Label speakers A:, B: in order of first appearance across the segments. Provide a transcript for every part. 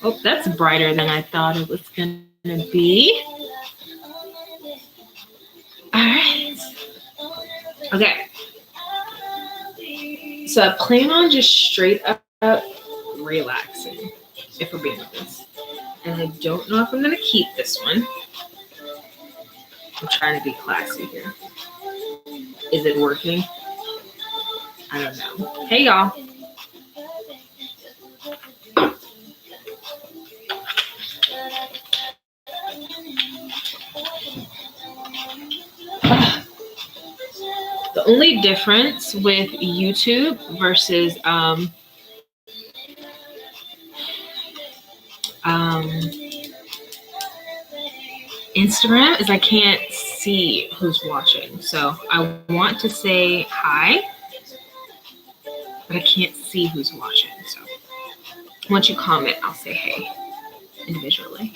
A: Oh, that's brighter than I thought it was gonna be. All right. Okay. So I plan on just straight up relaxing, if we're being honest. And I don't know if I'm gonna keep this one. I'm trying to be classy here. Is it working? I don't know. Hey y'all. The only difference with YouTube versus Instagram is I can't see who's watching. So I want to say hi, but I can't see who's watching. So once you comment, I'll say hey individually.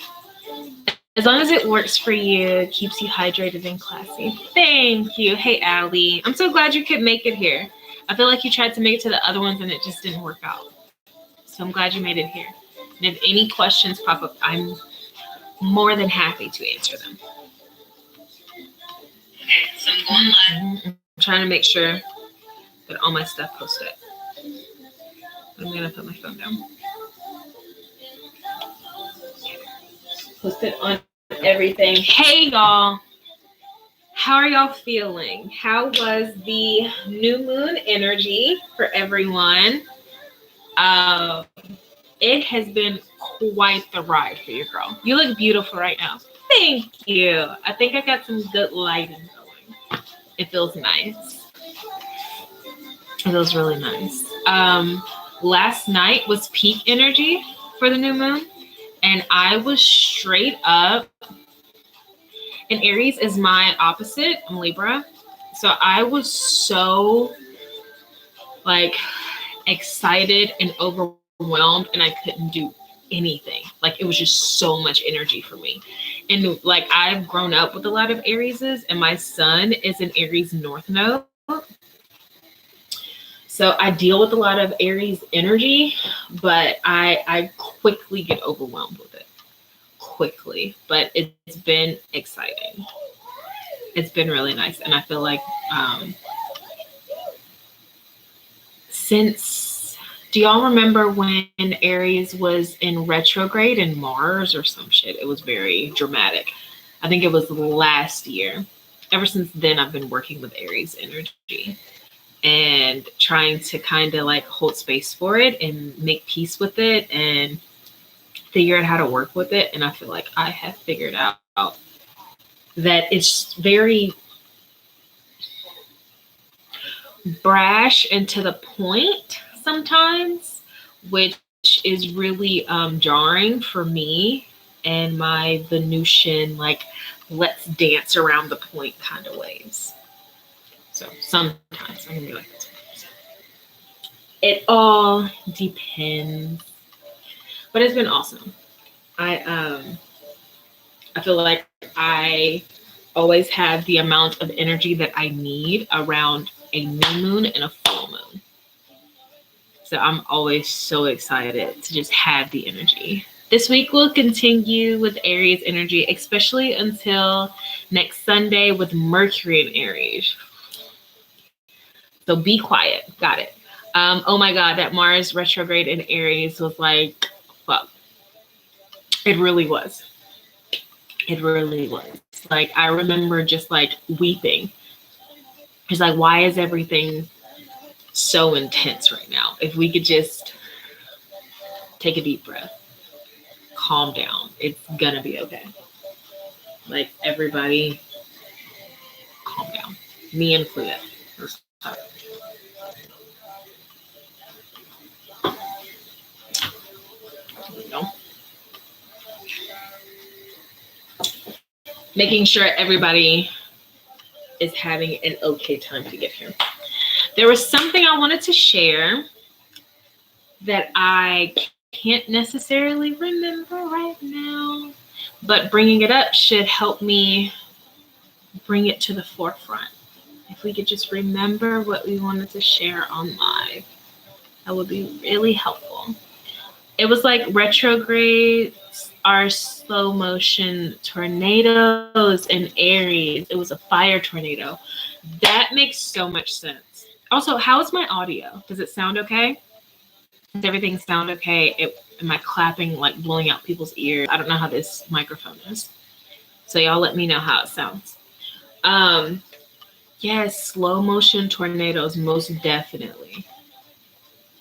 A: As long as it works for you, keeps you hydrated and classy. Thank you. Hey, Allie. I'm so glad you could make it here. I feel like you tried to make it to the other ones and it just didn't work out. So I'm glad you made it here. And if any questions pop up, I'm more than happy to answer them. Okay, so I'm going live. I'm trying to make sure that all my stuff posted. I'm going to put my phone down. Post it on everything. Hey, y'all. How are y'all feeling? How was the new moon energy for everyone? It has been quite the ride for your girl. You look beautiful right now. Thank you. I think I got some good lighting going. It feels nice. It feels really nice. Last night was peak energy for the new moon, and I was straight up. And Aries is my opposite. I'm Libra. So I was so excited and overwhelmed, and I couldn't do anything. It was just so much energy for me. And I've grown up with a lot of Arieses, and my son is an Aries North Node. So I deal with a lot of Aries energy, but I quickly get overwhelmed with it. Quickly, but it's been exciting. It's been really nice, and I feel like do y'all remember when Aries was in retrograde in Mars or some shit? It was very dramatic. I think it was last year. Ever since then, I've been working with Aries energy and trying to kind of hold space for it and make peace with it and figure out how to work with it. And I feel like I have figured out that it's very brash and to the point sometimes, which is really jarring for me and my Venusian, let's dance around the point kind of ways. So sometimes I'm gonna be like this. It all depends. But it's been awesome. I feel like I always have the amount of energy that I need around a new moon and a full moon. So I'm always so excited to just have the energy. This week we'll continue with Aries energy, especially until next Sunday with Mercury in Aries. So be quiet. Got it. Oh my God, that Mars retrograde in Aries was fuck. It really was. It really was. I remember just weeping. It's why is everything so intense right now? If we could just take a deep breath, calm down, it's gonna be okay. Everybody, calm down. Me included. Making sure everybody is having an okay time to get here. There was something I wanted to share that I can't necessarily remember right now, but bringing it up should help me bring it to the forefront. If we could just remember what we wanted to share on live, that would be really helpful. It was like retrogrades are slow motion tornadoes in Aries. It was a fire tornado. That makes so much sense. Also, how is my audio? Does it sound okay? Does everything sound okay? Am I clapping, like blowing out people's ears? I don't know how this microphone is. So y'all let me know how it sounds. Yes, slow motion tornadoes, most definitely.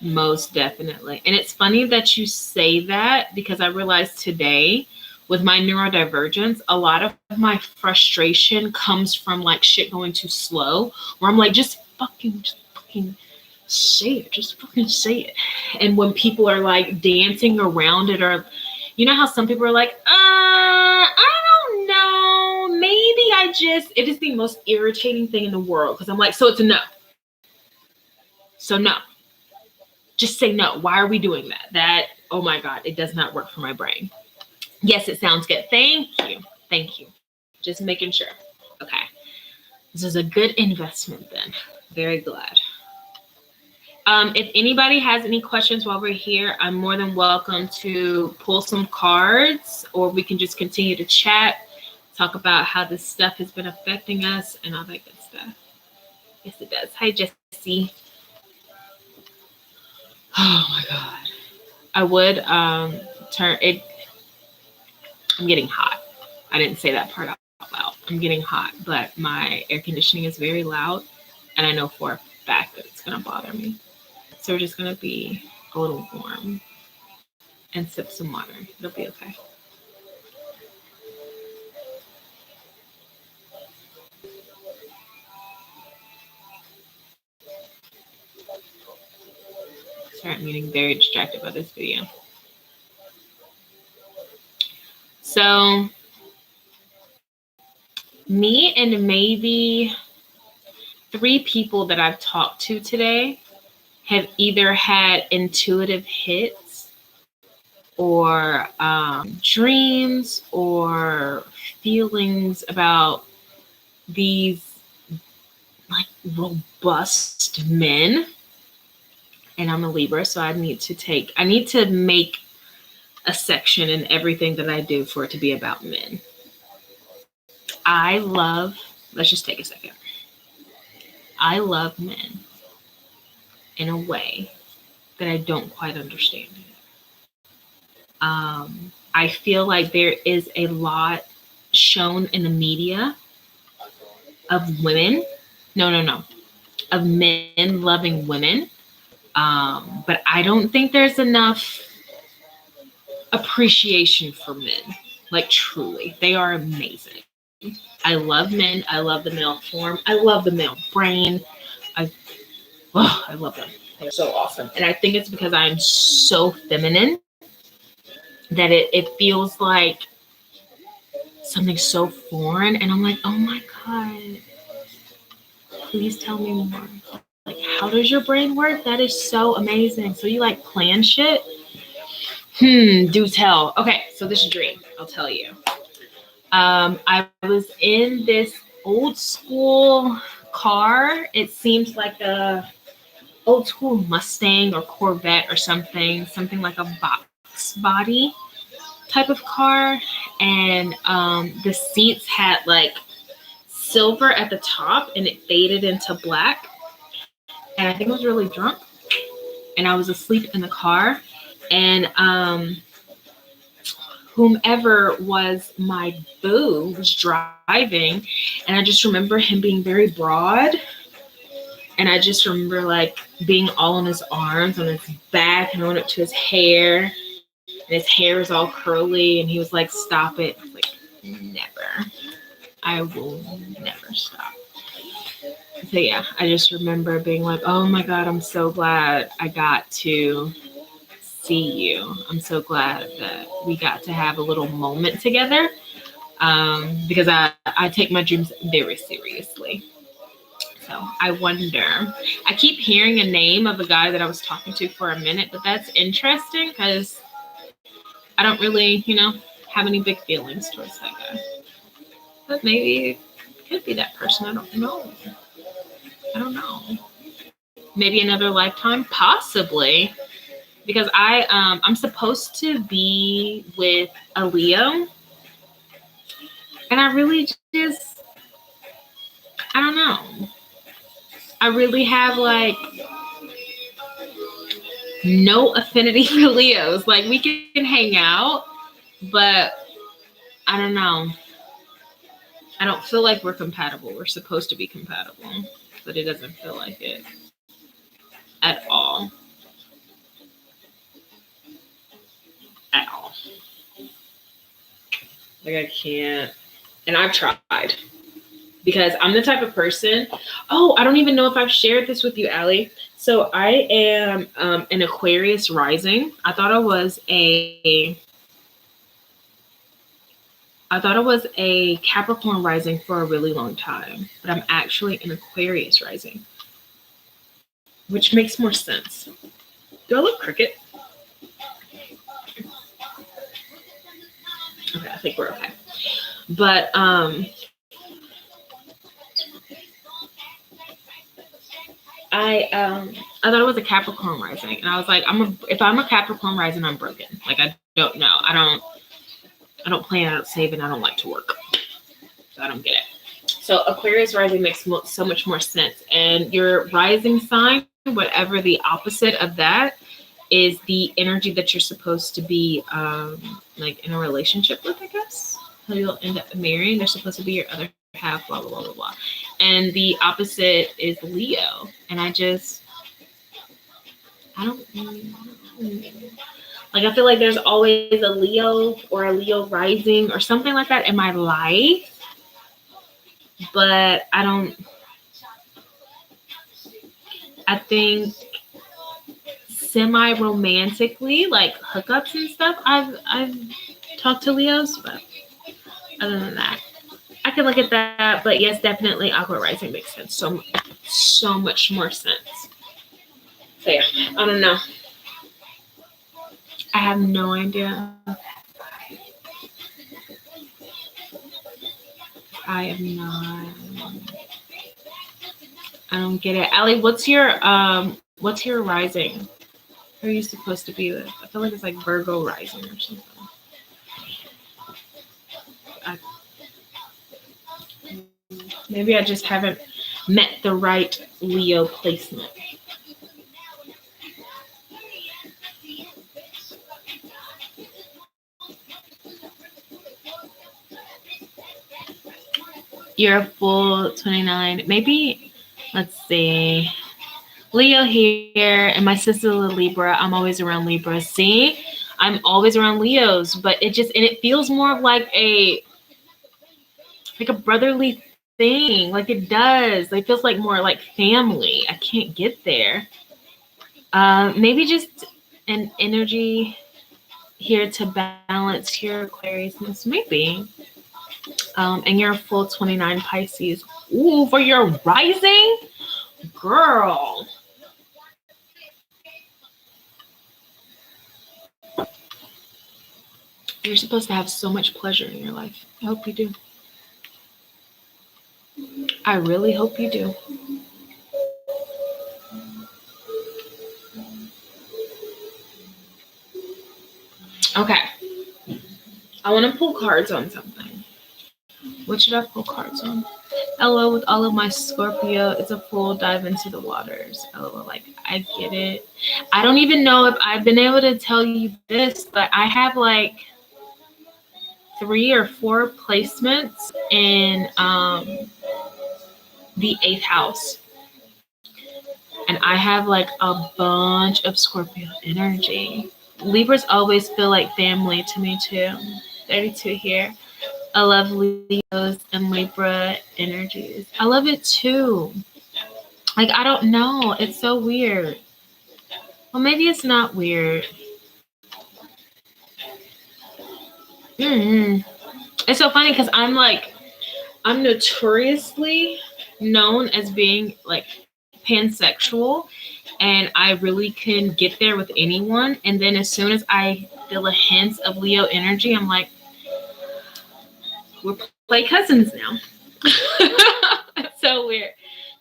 A: Most definitely. And it's funny that you say that because I realized today with my neurodivergence, a lot of my frustration comes from like shit going too slow, where I'm like, just fucking say it. Just fucking say it. And when people are like dancing around it, or you know how some people are like, I don't know. Maybe it is the most irritating thing in the world because I'm like, so it's a no. So no. Just say no. Why are we doing that? Oh my God, it does not work for my brain. Yes, it sounds good. Thank you. Thank you. Just making sure. Okay. This is a good investment then. Very glad. If anybody has any questions while we're here, I'm more than welcome to pull some cards, or we can just continue to chat, talk about how this stuff has been affecting us and all that good stuff. Yes, it does. Hi, Jesse. Oh my God. I would turn it. I'm getting hot. I didn't say that part out loud. I'm getting hot, but my air conditioning is very loud, and I know for a fact that it's going to bother me. So we're just going to be a little warm and sip some water. It'll be okay. Sorry, I'm getting very distracted by this video. So me and maybe 3 people that I've talked to today have either had intuitive hits or dreams or feelings about these like robust men. And I'm a Libra, so I need to make a section in everything that I do for it to be about men. Let's just take a second. I love men in a way that I don't quite understand. I feel like there is a lot shown in the media of women, of men loving women. But I don't think there's enough appreciation for men. Like truly, they are amazing. I love men. I love the male form. I love the male brain. I love them. They're so awesome. And I think it's because I'm so feminine that it feels like something so foreign. And I'm like, oh my God, please tell me more. Like, how does your brain work? That is so amazing. So you like plan shit? Do tell. Okay, so this dream, I'll tell you. I was in this old school car. It seemed like a old school Mustang or Corvette or something like a box body type of car. And the seats had like silver at the top and it faded into black. And I think I was really drunk and I was asleep in the car. And whomever was my boo was driving, and I just remember him being very broad, and I just remember like being all on his arms, on his back, and I went up to his hair, and his hair is all curly, and he was like, stop it. I was like, never. I will never stop. So yeah, I just remember being like, oh my God, I'm so glad I got to see you. I'm so glad that we got to have a little moment together, because I take my dreams very seriously. So I wonder, I keep hearing a name of a guy that I was talking to for a minute, but that's interesting because I don't really, have any big feelings towards that guy. But maybe it could be that person. I don't know. I don't know. Maybe another lifetime, possibly, because I'm supposed to be with a Leo, and I really just I don't know. I really have like no affinity for Leos. Like we can hang out, but I don't know. I don't feel like we're compatible. We're supposed to be compatible, but it doesn't feel like it at all. At all. Like I can't. And I've tried because I'm the type of person. Oh, I don't even know if I've shared this with you, Allie. So I am an Aquarius rising. I thought I was a Capricorn rising for a really long time, but I'm actually an Aquarius rising, which makes more sense. Do I look crooked? Okay, I think we're okay. But I thought it was a Capricorn rising, and I was like, if I'm a Capricorn rising, I'm broken. Like I don't know. I don't plan out saving. I don't like to work, so I don't get it. So Aquarius rising makes so much more sense. And your rising sign, whatever the opposite of that, is the energy that you're supposed to be like in a relationship with, I guess. Who you'll end up marrying. They're supposed to be your other half, blah, blah, blah, blah, blah. And the opposite is Leo. And I don't like, I feel like there's always a Leo or a Leo rising or something like that in my life. But I think semi-romantically, like hookups and stuff, I've talked to Leos, but other than that, I can look at that. But yes, definitely Aqua rising makes sense. So much more sense. So yeah, I don't know. I have no idea. I am not. I don't get it. Allie, what's your rising? Who are you supposed to be with? I feel like it's like Virgo rising or something. Maybe I just haven't met the right Leo placement. You're a full 29. Maybe, let's see. Leo here, and my sister's a Libra. I'm always around Libra. See? I'm always around Leos, but it feels more of like a brotherly thing. Like it does. It feels like more like family. I can't get there. Maybe just an energy here to balance your Aquariusness, maybe. And you're a full 29 Pisces. Ooh, for your rising? Girl. You're supposed to have so much pleasure in your life. I hope you do. I really hope you do. Okay. I want to pull cards on something. What should I pull cards on? LOL, with all of my Scorpio, it's a full dive into the waters. LOL, like, I get it. I don't even know if I've been able to tell you this, but I have like 3 or 4 placements in the 8th house. And I have like a bunch of Scorpio energy. Libras always feel like family to me too. 32 here. I love Leos and Libra energies. I love it too. Like, I don't know. It's so weird. Well, maybe it's not weird. It's so funny because I'm notoriously known as being like pansexual, and I really can get there with anyone. And then as soon as I feel a hint of Leo energy, I'm like, we're play cousins now. so weird.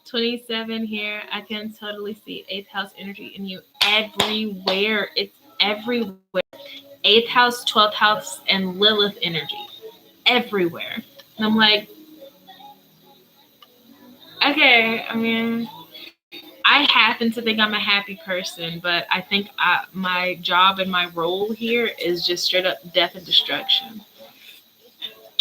A: 27 here. I can totally see 8th house energy in you everywhere. It's everywhere. 8th house, 12th house, and Lilith energy. Everywhere. And I'm like, okay, I mean, I happen to think I'm a happy person, but I think my job and my role here is just straight up death and destruction.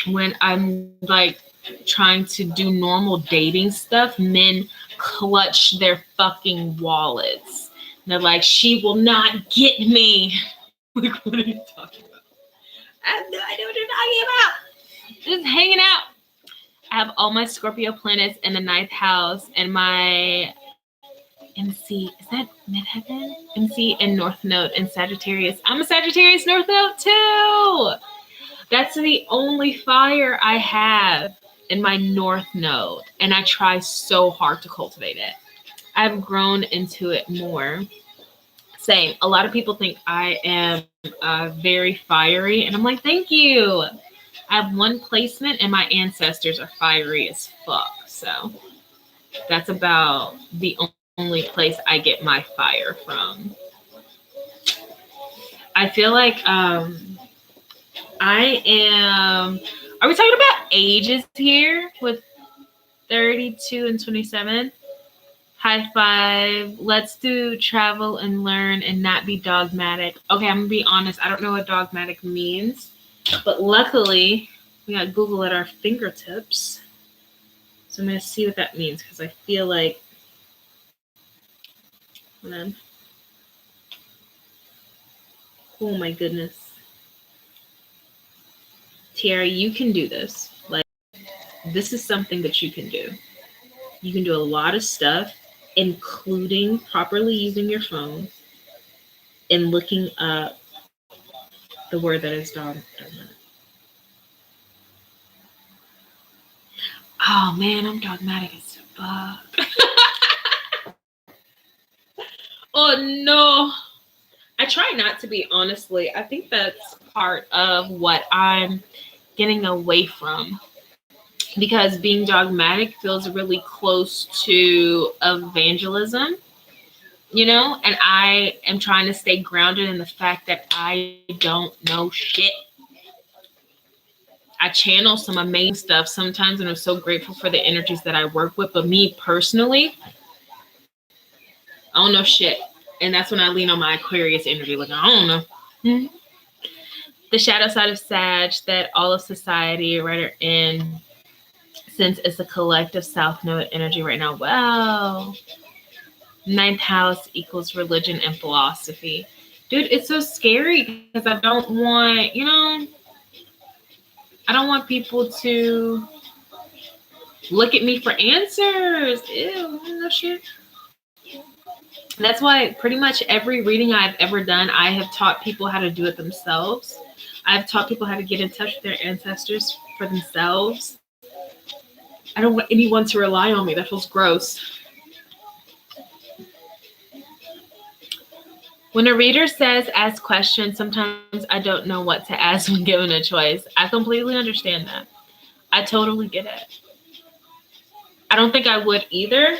A: When I'm like trying to do normal dating stuff, men clutch their fucking wallets. And they're like, she will not get me. Like, what are you talking about? I have no idea what you're talking about. Just hanging out. I have all my Scorpio planets in the 9th house and my MC, is that midheaven? MC and North Node and Sagittarius. I'm a Sagittarius North Node too. That's the only fire I have in my North Node. And I try so hard to cultivate it. I've grown into it more. Same. A lot of people think I am very fiery. And I'm like, thank you. I have one placement and my ancestors are fiery as fuck. So that's about the only place I get my fire from. I feel like I am. Are we talking about ages here with 32 and 27? High five. Let's do travel and learn and not be dogmatic. Okay, I'm going to be honest. I don't know what dogmatic means. But luckily, we got Google at our fingertips. So I'm going to see what that means because I feel like. Hold on. Oh my goodness. Tiara, you can do this. Like, this is something that you can do. You can do a lot of stuff, including properly using your phone and looking up the word that is dogmatic. Oh man, I'm dogmatic as fuck. Oh no. I try not to be, honestly. I think that's part of what I'm getting away from. Because being dogmatic feels really close to evangelism, you know? And I am trying to stay grounded in the fact that I don't know shit. I channel some amazing stuff sometimes, and I'm so grateful for the energies that I work with. But me personally, I don't know shit. And that's when I lean on my Aquarius energy. Like, I don't know. Mm-hmm. The shadow side of Sag that all of society right are in, since it's a collective South Node energy right now. Wow. 9th house equals religion and philosophy. Dude, it's so scary because I don't want, I don't want people to look at me for answers. Ew, no shit. That's why pretty much every reading I've ever done, I have taught people how to do it themselves. I've taught people how to get in touch with their ancestors for themselves. I don't want anyone to rely on me. That feels gross. When a reader says ask questions, sometimes I don't know what to ask when given a choice. I completely understand that. I totally get it. I don't think I would either.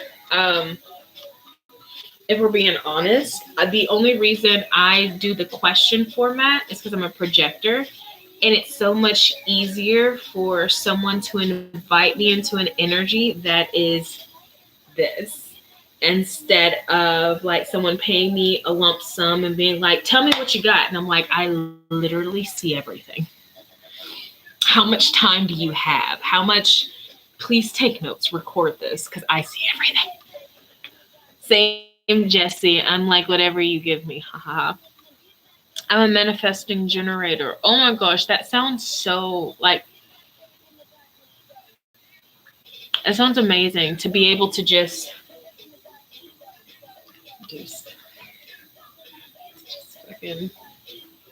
A: If we're being honest, the only reason I do the question format is because I'm a projector, and it's so much easier for someone to invite me into an energy that is this, instead of like someone paying me a lump sum and being like, tell me what you got. And I'm like, I literally see everything. How much time do you have? How much? Please take notes, record this, because I see everything. Same Jesse, I'm like, whatever you give me. Haha. I'm a manifesting generator. Oh my gosh, that sounds so like, it sounds amazing to be able to just fucking,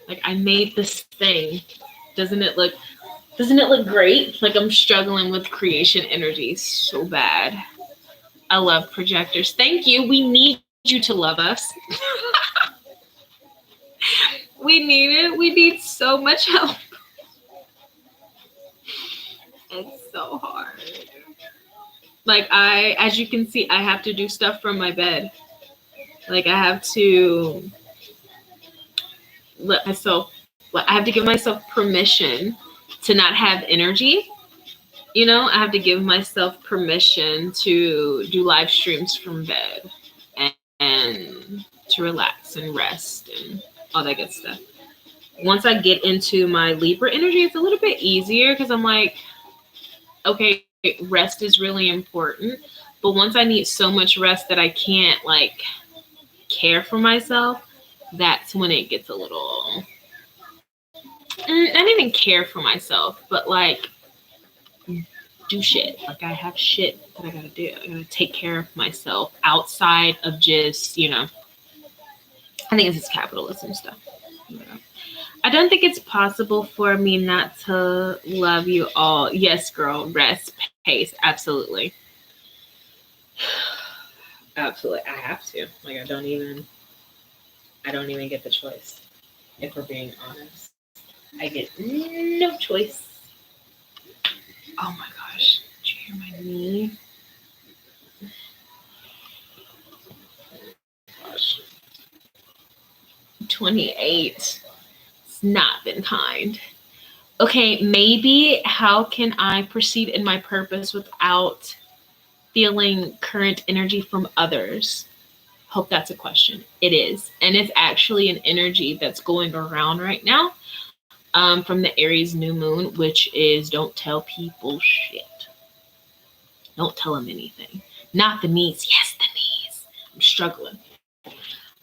A: like, I made this thing. Doesn't it look great? Like, I'm struggling with creation energy so bad. I love projectors. Thank you. We need you to love us. We need it. We need so much help. It's so hard. Like as you can see, I have to do stuff from my bed. Like I have to let myself, I have to give myself permission to not have energy. You know, I have to give myself permission to do live streams from bed and to relax and rest and all that good stuff. Once I get into my Libra energy, it's a little bit easier because I'm like, okay, rest is really important. But once I need so much rest that I can't like care for myself, that's when it gets a little. I didn't even care for myself, but like do shit. Like I have shit that I gotta do. I gotta take care of myself outside of just, I think it's just capitalism stuff. I don't think it's possible for me not to love you all. Yes, girl, rest, pace, absolutely. Absolutely. I have to. Like I don't even get the choice. If we're being honest. I get no choice. Oh my gosh. Did you hear my knee? Gosh. 28. It's not been kind. Okay, maybe how can I proceed in my purpose without feeling current energy from others? Hope that's a question. It is. And it's actually an energy that's going around right now from the Aries new moon, which is don't tell people shit. Don't tell them anything. Not the knees. Yes, the knees. I'm struggling.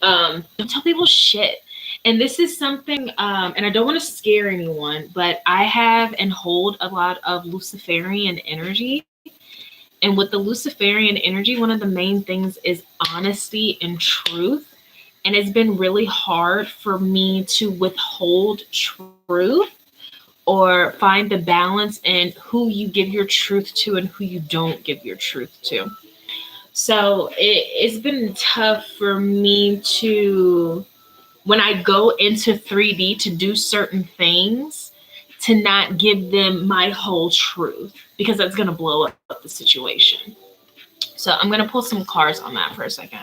A: Don't tell people shit. And this is something, and I don't want to scare anyone, but I have and hold a lot of Luciferian energy. And with the Luciferian energy, one of the main things is honesty and truth. And it's been really hard for me to withhold truth or find the balance in who you give your truth to and who you don't give your truth to. So it's been tough for me to, when I go into 3D to do certain things, to not give them my whole truth because that's going to blow up the situation. So I'm going to pull some cards on that for a second.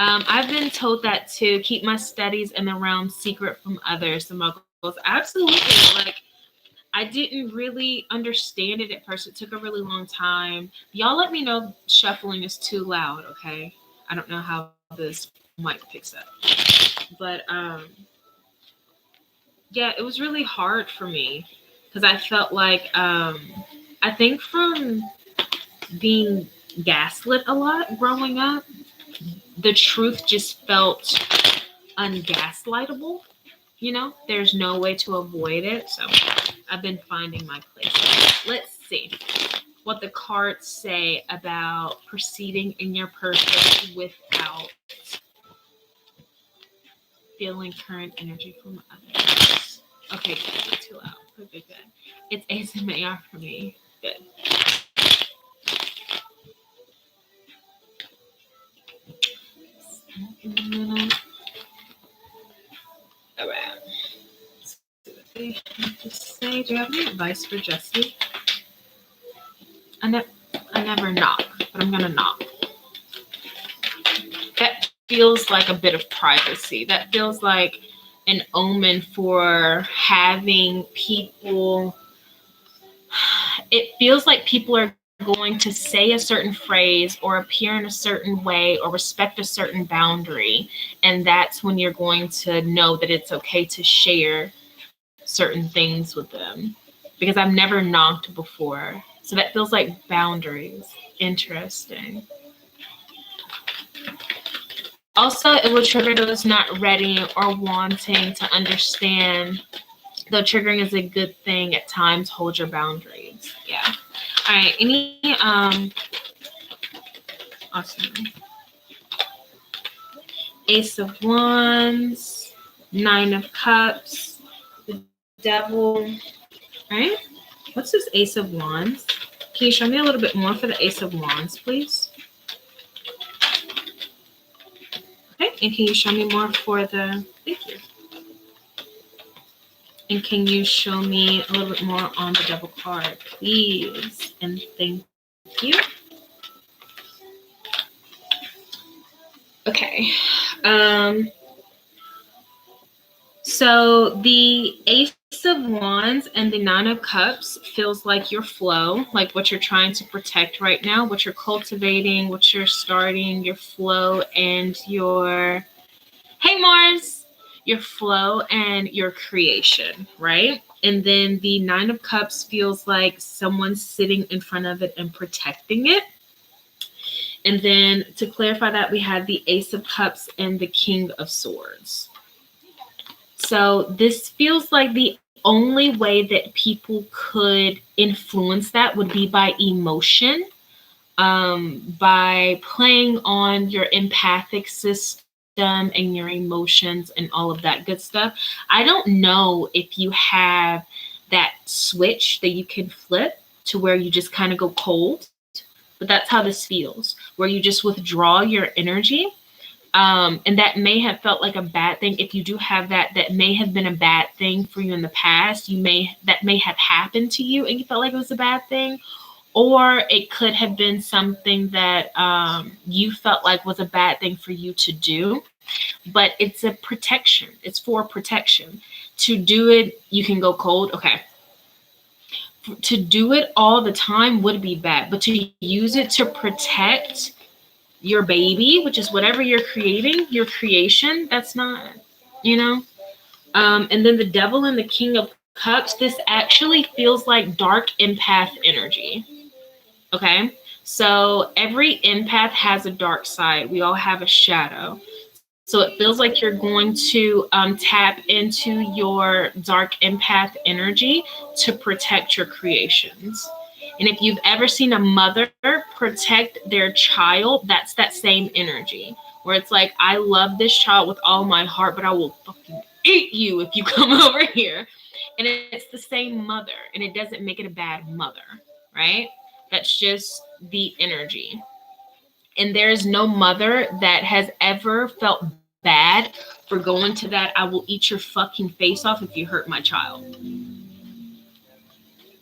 A: I've been told that to keep my studies in the realm secret from others, the muggles. Absolutely. Like, I didn't really understand it at first. It took a really long time. Y'all let me know shuffling is too loud, okay? I don't know how this mic picks up. But yeah, it was really hard for me because I felt like I think from being gaslit a lot growing up, the truth just felt ungaslightable. There's no way to avoid it. So I've been finding my place. Let's see what the cards say about proceeding in your purpose without feeling current energy from others. Okay, good. Not too loud. Good. It's ASMR for me. Good. All right. They have to say, do you have any advice for Jesse? I never knock, but I'm gonna knock. That feels like a bit of privacy. That feels like an omen for having people. It feels like people are going to say a certain phrase or appear in a certain way or respect a certain boundary. And that's when you're going to know that it's okay to share certain things with them. Because I've never knocked before. So that feels like boundaries. Interesting. Also, it will trigger those not ready or wanting to understand. Though triggering is a good thing at times, hold your boundaries. Yeah. All right. Any awesome. Ace of Wands, Nine of Cups, the Devil. All right. What's this Ace of Wands? Can you show me a little bit more for the Ace of Wands, please? Okay. And can you show me more for the, thank you. And can you show me a little bit more on the Devil card, please? And thank you. you. Okay. Um, so the Ace of Wands and the Nine of Cups feels like your flow, like what you're trying to protect right now, what you're cultivating, what you're starting, your flow and your, hey Mars, your flow and your creation, right? And then the Nine of Cups feels like someone's sitting in front of it and protecting it. And then to clarify that, we had the Ace of Cups and the King of Swords. So this feels like the only way that people could influence that would be by emotion, by playing on your empathic system and your emotions and all of that good stuff. I don't know if you have that switch that you can flip to where you just kind of go cold, but that's how this feels, where you just withdraw your energy. And that may have felt like a bad thing. If you do have that, that may have been a bad thing for you in the past. That may have happened to you and you felt like it was a bad thing, or it could have been something that you felt like was a bad thing for you to do. But it's a protection. It's for protection. To do it, you can go cold. Okay. To do it all the time would be bad, but to use it to protect your baby, which is whatever you're creating, your creation, that's not, you know. And then the Devil and the King of Cups, this actually feels like dark empath energy. Okay. So every empath has a dark side. We all have a shadow. So it feels like you're going to tap into your dark empath energy to protect your creations. And if you've ever seen a mother protect their child, that's that same energy where it's like, I love this child with all my heart, but I will fucking eat you if you come over here. And it's the same mother, and it doesn't make it a bad mother, right? That's just the energy. And there's no mother that has ever felt bad for going to that, I will eat your fucking face off if you hurt my child.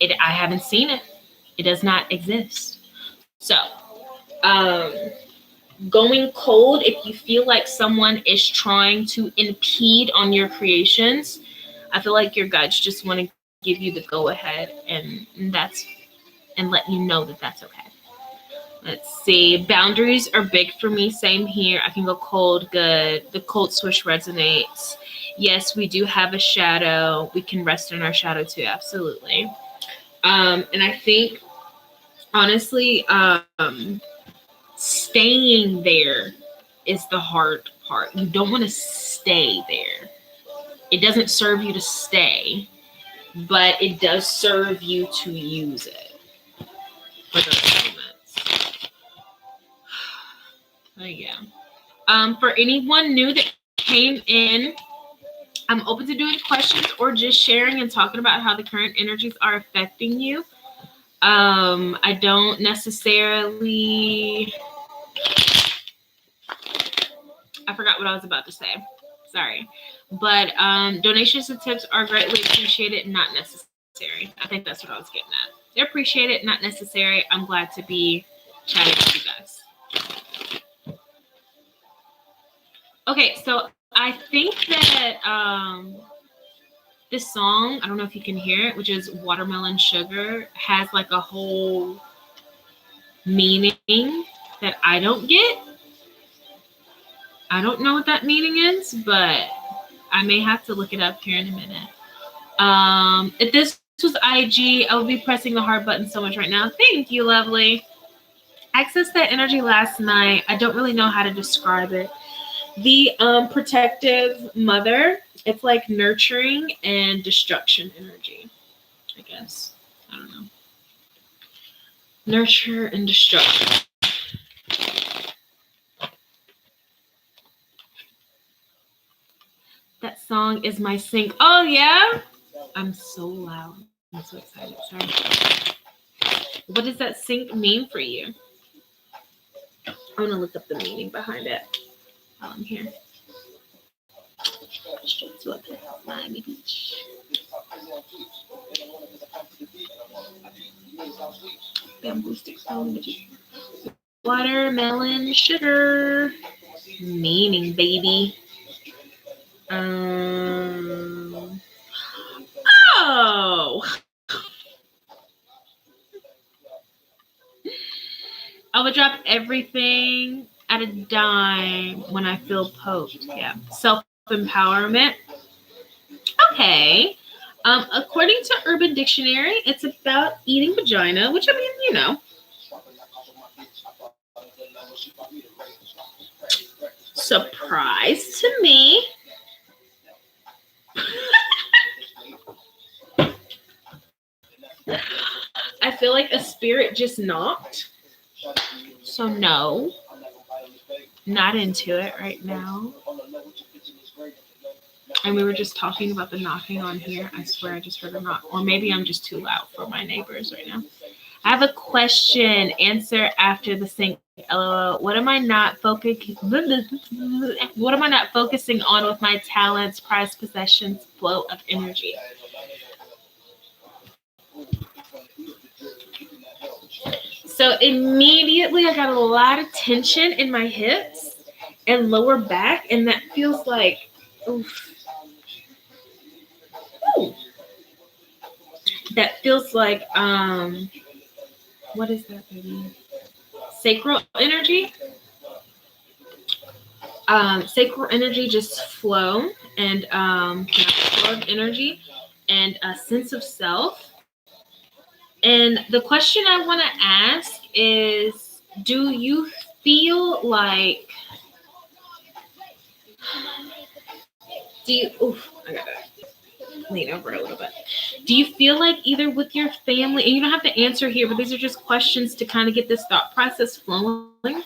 A: I haven't seen it. It does not exist. So, um, going cold, if you feel like someone is trying to impede on your creations, I feel like your guides just want to give you the go ahead, and that's, and let you know that that's okay. Let's see. Boundaries are big for me. Same here. I can go cold, good. The cold switch resonates. Yes, we do have a shadow. We can rest in our shadow too. Absolutely. And I think, honestly, staying there is the hard part. You don't want to stay there. It doesn't serve you to stay, but it does serve you to use it for those moments. Yeah. For anyone new that came in, I'm open to doing questions or just sharing and talking about how the current energies are affecting you. I don't necessarily, I forgot what I was about to say. Sorry. But donations and tips are greatly appreciated, not necessary. I think that's what I was getting at. They're appreciated, not necessary. I'm glad to be chatting with you guys. Okay, so I think that this song, I don't know if you can hear it, which is Watermelon Sugar, has like a whole meaning that I don't get. I don't know what that meaning is, but I may have to look it up here in a minute. If this was IG, I would be pressing the heart button so much right now. Thank you, lovely. Access that energy last night. I don't really know how to describe it. The protective mother, it's like nurturing and destruction energy, I guess. I don't know. Nurture and destruction. That song is my sync. Oh, yeah? I'm so loud. I'm so excited. Sorry. What does that sync mean for you? I want to look up the meaning behind it while I'm here. Straight to a Miami Beach. Bamboo sticks, watermelon sugar. Meaning, baby. Um. Oh. I would drop everything at a dime when I feel poked. Yeah. Self empowerment. Okay. According to Urban Dictionary, it's about eating vagina, which I mean, surprise to me. I feel like a spirit just knocked. So, no, not into it right now. And we were just talking about the knocking on here. I swear I just heard a knock. Or maybe I'm just too loud for my neighbors right now. I have a question. Answer after the sync. LOL. What am I not focusing? What am I not focusing on with my talents, prized possessions, flow of energy? So immediately I got a lot of tension in my hips and lower back, and that feels like, oof, ooh, that feels like, what is that, baby? Sacral energy. Sacral energy just flow and flow of energy and a sense of self. And the question I want to ask is, do you feel like, I gotta lean over a little bit. Do you feel like either with your family, and you don't have to answer here, but these are just questions to kind of get this thought process flowing.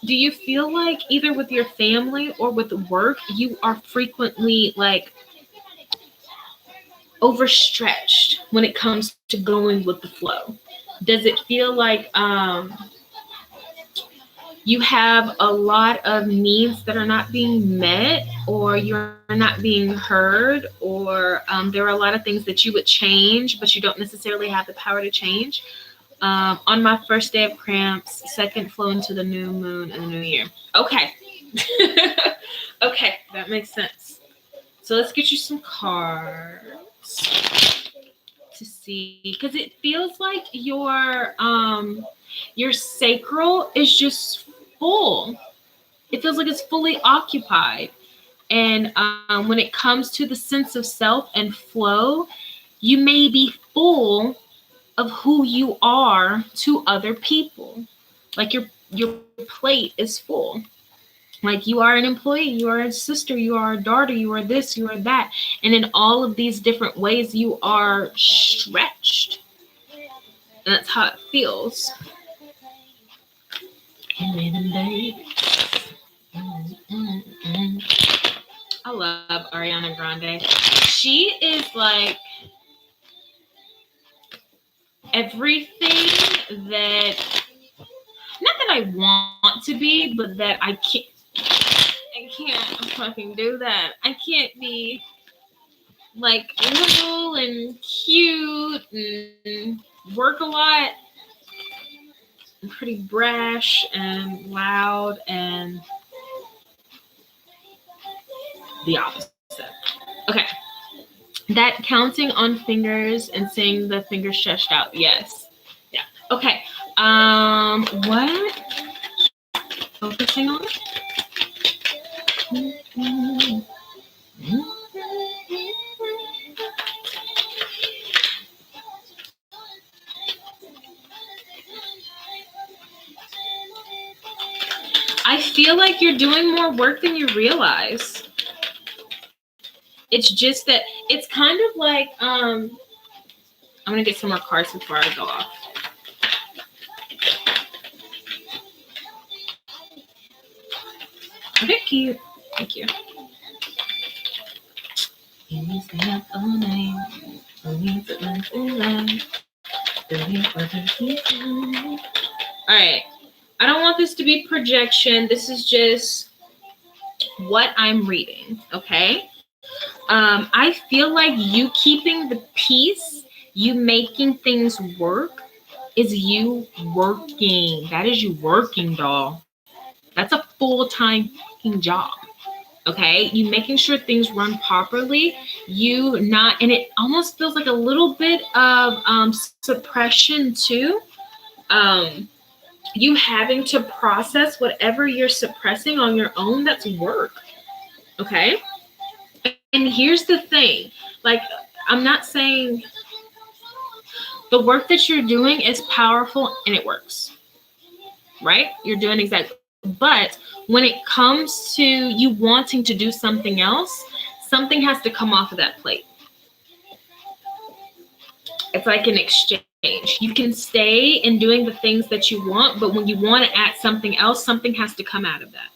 A: Do you feel like either with your family or with work, you are frequently like overstretched when it comes to going with the flow? Does it feel like you have a lot of needs that are not being met, or you're not being heard, or there are a lot of things that you would change, but you don't necessarily have the power to change? On my first day of cramps, second flow into the new moon and the new year. Okay. Okay, that makes sense. So let's get you some cards to see, because it feels like your sacral is just full. It feels like it's fully occupied. And when it comes to the sense of self and flow, you may be full of who you are to other people. Like your plate is full. Like you are an employee, you are a sister, you are a daughter, you are this, you are that. And in all of these different ways, you are stretched. And that's how it feels. I love Ariana Grande. She is like everything that, not that I want to be, but that I can't fucking do that. I can't be like little and cute and work a lot and pretty brash and loud and the opposite. Okay. That counting on fingers and saying the fingers stretched out. Yes. Yeah. Okay. What? Focusing on? I feel like you're doing more work than you realize. It's just that it's kind of like I'm gonna get some more cards before I go off. Okay, cute. Thank you. All right. I don't want this to be projection. This is just what I'm reading. Okay. I feel like you keeping the peace, you making things work, is you working. That is you working, doll. That's a full-time fucking job. Okay, you making sure things run properly, you not, and it almost feels like a little bit of suppression too. um you having to process whatever you're suppressing on your own, that's work. Okay, and here's the thing, like, I'm not saying the work that you're doing is powerful and it works, right? You're doing exactly, but when it comes to you wanting to do something else, something has to come off of that plate. It's like an exchange. You can stay in doing the things that you want, but when you want to add something else, something has to come out of that.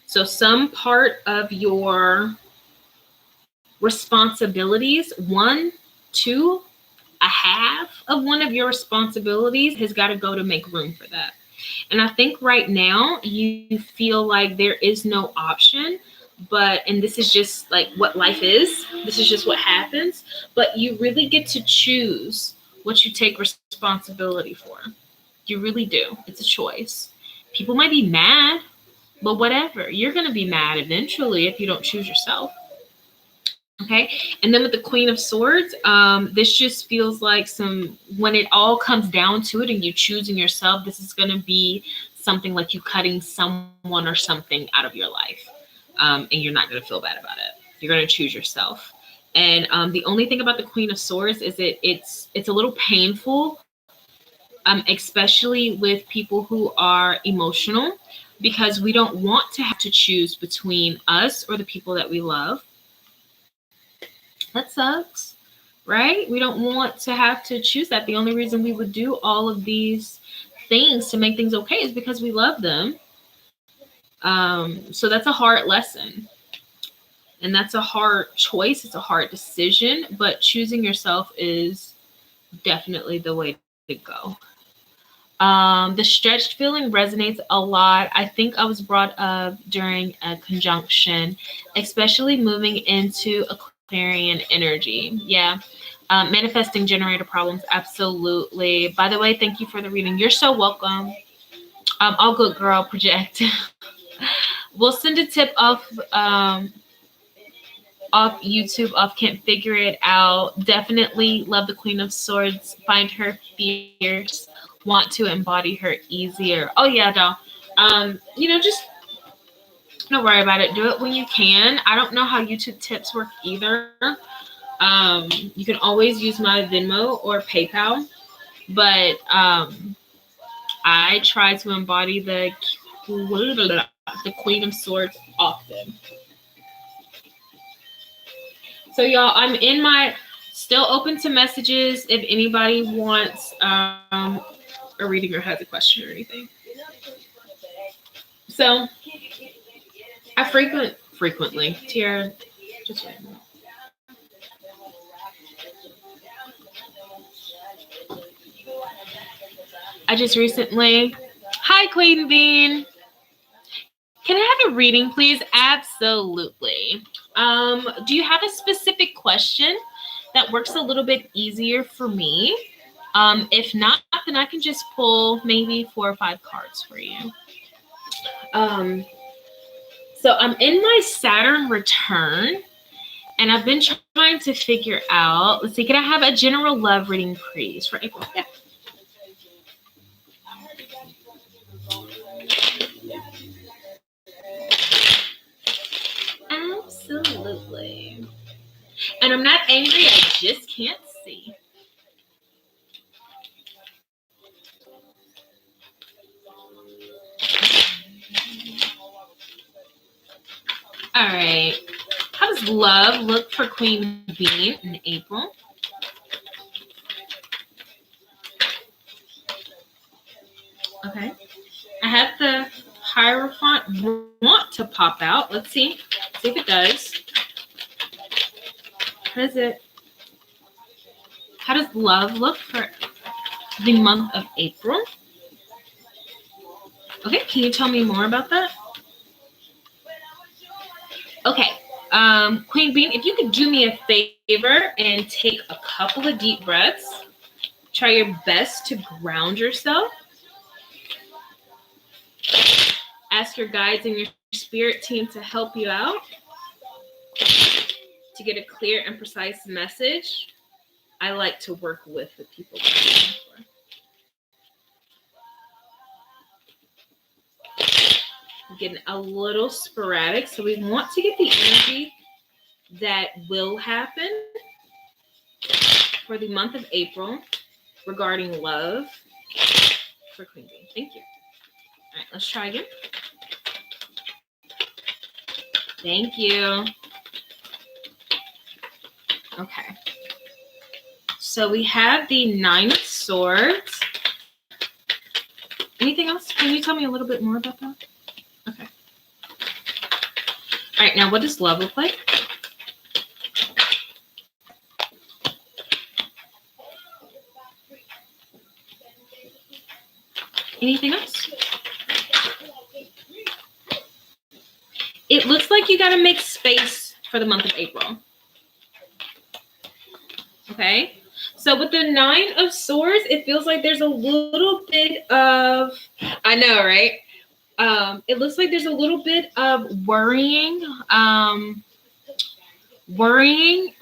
A: So some part of your responsibilities, one, two, a half of one of your responsibilities has got to go to make room for that. And I think right now you feel like there is no option, but, and this is just like what life is, this is just what happens, but you really get to choose what you take responsibility for. You really do. It's a choice. People might be mad, but whatever. You're going to be mad eventually if you don't choose yourself. Okay, and then with the Queen of Swords, this just feels like some, when it all comes down to it and you choosing yourself, this is going to be something like you cutting someone or something out of your life, and you're not going to feel bad about it. You're going to choose yourself. And the only thing about the Queen of Swords is it's a little painful, especially with people who are emotional, because we don't want to have to choose between us or the people that we love. That sucks, right? We don't want to have to choose that. The only reason we would do all of these things to make things okay is because we love them. So that's a hard lesson. And that's a hard choice. It's a hard decision. But choosing yourself is definitely the way to go. The stretched feeling resonates a lot. I think I was brought up during a conjunction, especially moving into Aquarian energy. Yeah. Manifesting generator problems. Absolutely. By the way, thank you for the reading. You're so welcome. All good, girl. Project. We'll send a tip off YouTube, off Can't Figure It Out. Definitely love the Queen of Swords. Find her fierce. Want to embody her easier. Oh yeah, doll. Just don't worry about it. Do it when you can. I don't know how YouTube tips work either. You can always use my Venmo or PayPal, but I try to embody the Queen of Swords often. So y'all, I'm in my still open to messages if anybody wants a reading or has a question or anything. So I frequently, Tiara, just wait a minute. I just recently, hi Queen Bean. Can I have a reading, please? Absolutely. Do you have a specific question that works a little bit easier for me? If not, then I can just pull maybe 4 or 5 cards for you. So I'm in my Saturn return, and I've been trying to figure out. Let's see, can I have a general love reading, please, for April? Yeah. Absolutely. And I'm not angry, I just can't see. All right. How does love look for Queen Bean in April? Okay. I have the Hierophant want to pop out. Let's see. See if it does. How does it? How does love look for the month of April? Okay, can you tell me more about that? Okay, Queen Bean, if you could do me a favor and take a couple of deep breaths, Try your best to ground yourself. Ask your guides and your spirit team to help you out to get a clear and precise message. I like to work with the people that I'm looking for. Getting a little sporadic, so we want to get the energy that will happen for the month of April regarding love for Queen Bee. Thank you. All right, let's try again. Thank you. Okay. So we have the Nine of Swords. Anything else? Can you tell me a little bit more about that? Okay. All right, now what does love look like? Anything else? It looks like you got to make space for the month of April. Okay. So with the Nine of Swords, it feels like there's a little bit of, I know, right? It looks like there's a little bit of worrying,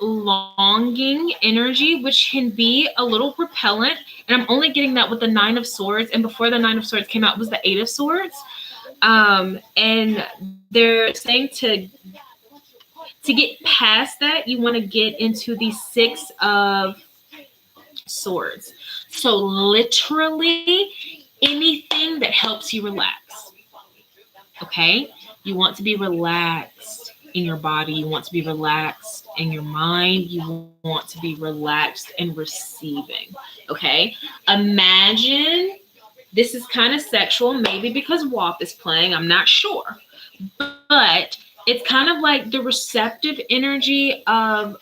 A: longing energy, which can be a little repellent. And I'm only getting that with the Nine of Swords. And before the Nine of Swords came out was the Eight of Swords. And they're saying to get past that, you want to get into the Six of Swords. So literally anything that helps you relax. Okay? You want to be relaxed in your body. You want to be relaxed in your mind. You want to be relaxed and receiving. Okay? Imagine, this is kind of sexual, maybe because WAP is playing. I'm not sure. But it's kind of like the receptive energy of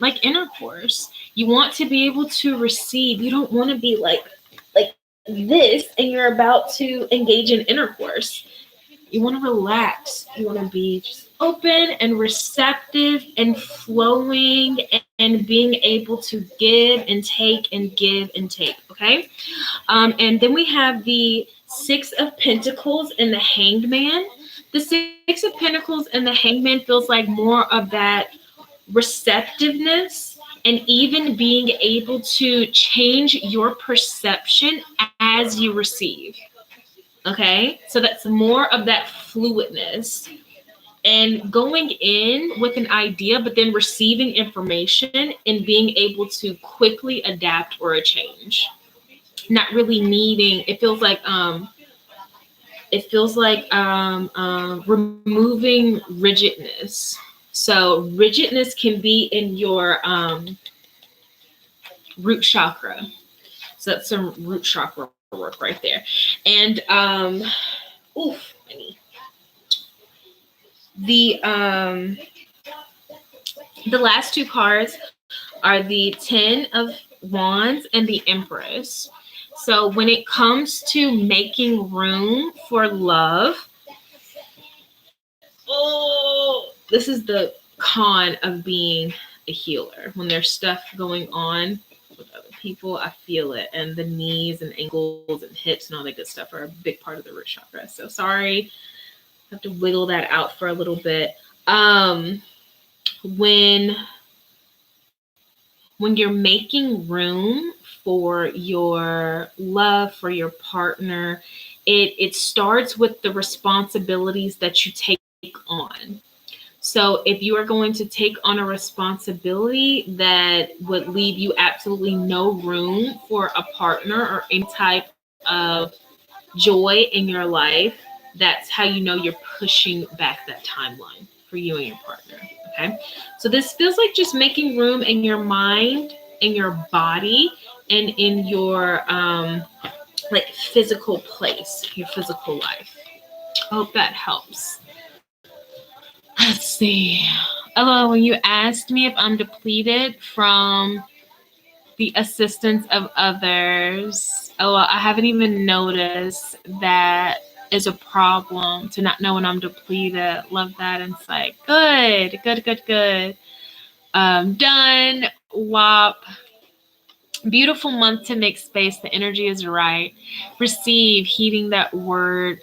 A: like intercourse. You want to be able to receive. You don't want to be like this and you're about to engage in intercourse. You want to relax. You want to be just open and receptive and flowing and being able to give and take and give and take. Okay. And then we have the Six of Pentacles and the Hanged Man. The Six of Pentacles and the Hanged Man feels like more of that receptiveness and even being able to change your perception as you receive. Okay, so that's more of that fluidness and going in with an idea, but then receiving information and being able to quickly adapt or a change. Not really needing, it feels like removing rigidness. So rigidness can be in your root chakra. So that's some root chakra work right there. And the last two cards are the Ten of Wands and the Empress. So when it comes to making room for love, this is the con of being a healer. When there's stuff going on with other people, I feel it. And the knees and ankles and hips and all that good stuff are a big part of the root chakra. So sorry, I have to wiggle that out for a little bit. When you're making room for your love, for your partner, it starts with the responsibilities that you take on. So if you are going to take on a responsibility that would leave you absolutely no room for a partner or any type of joy in your life, that's how you know you're pushing back that timeline for you and your partner. Okay. So this feels like just making room in your mind, in your body, and in your like physical place, your physical life. I hope that helps. Let's see. Hello, when you asked me if I'm depleted from the assistance of others, I haven't even noticed that is a problem, to not know when I'm depleted. Love that insight. Good. Done. WAP. Beautiful month to make space. The energy is right. Receive, hearing that word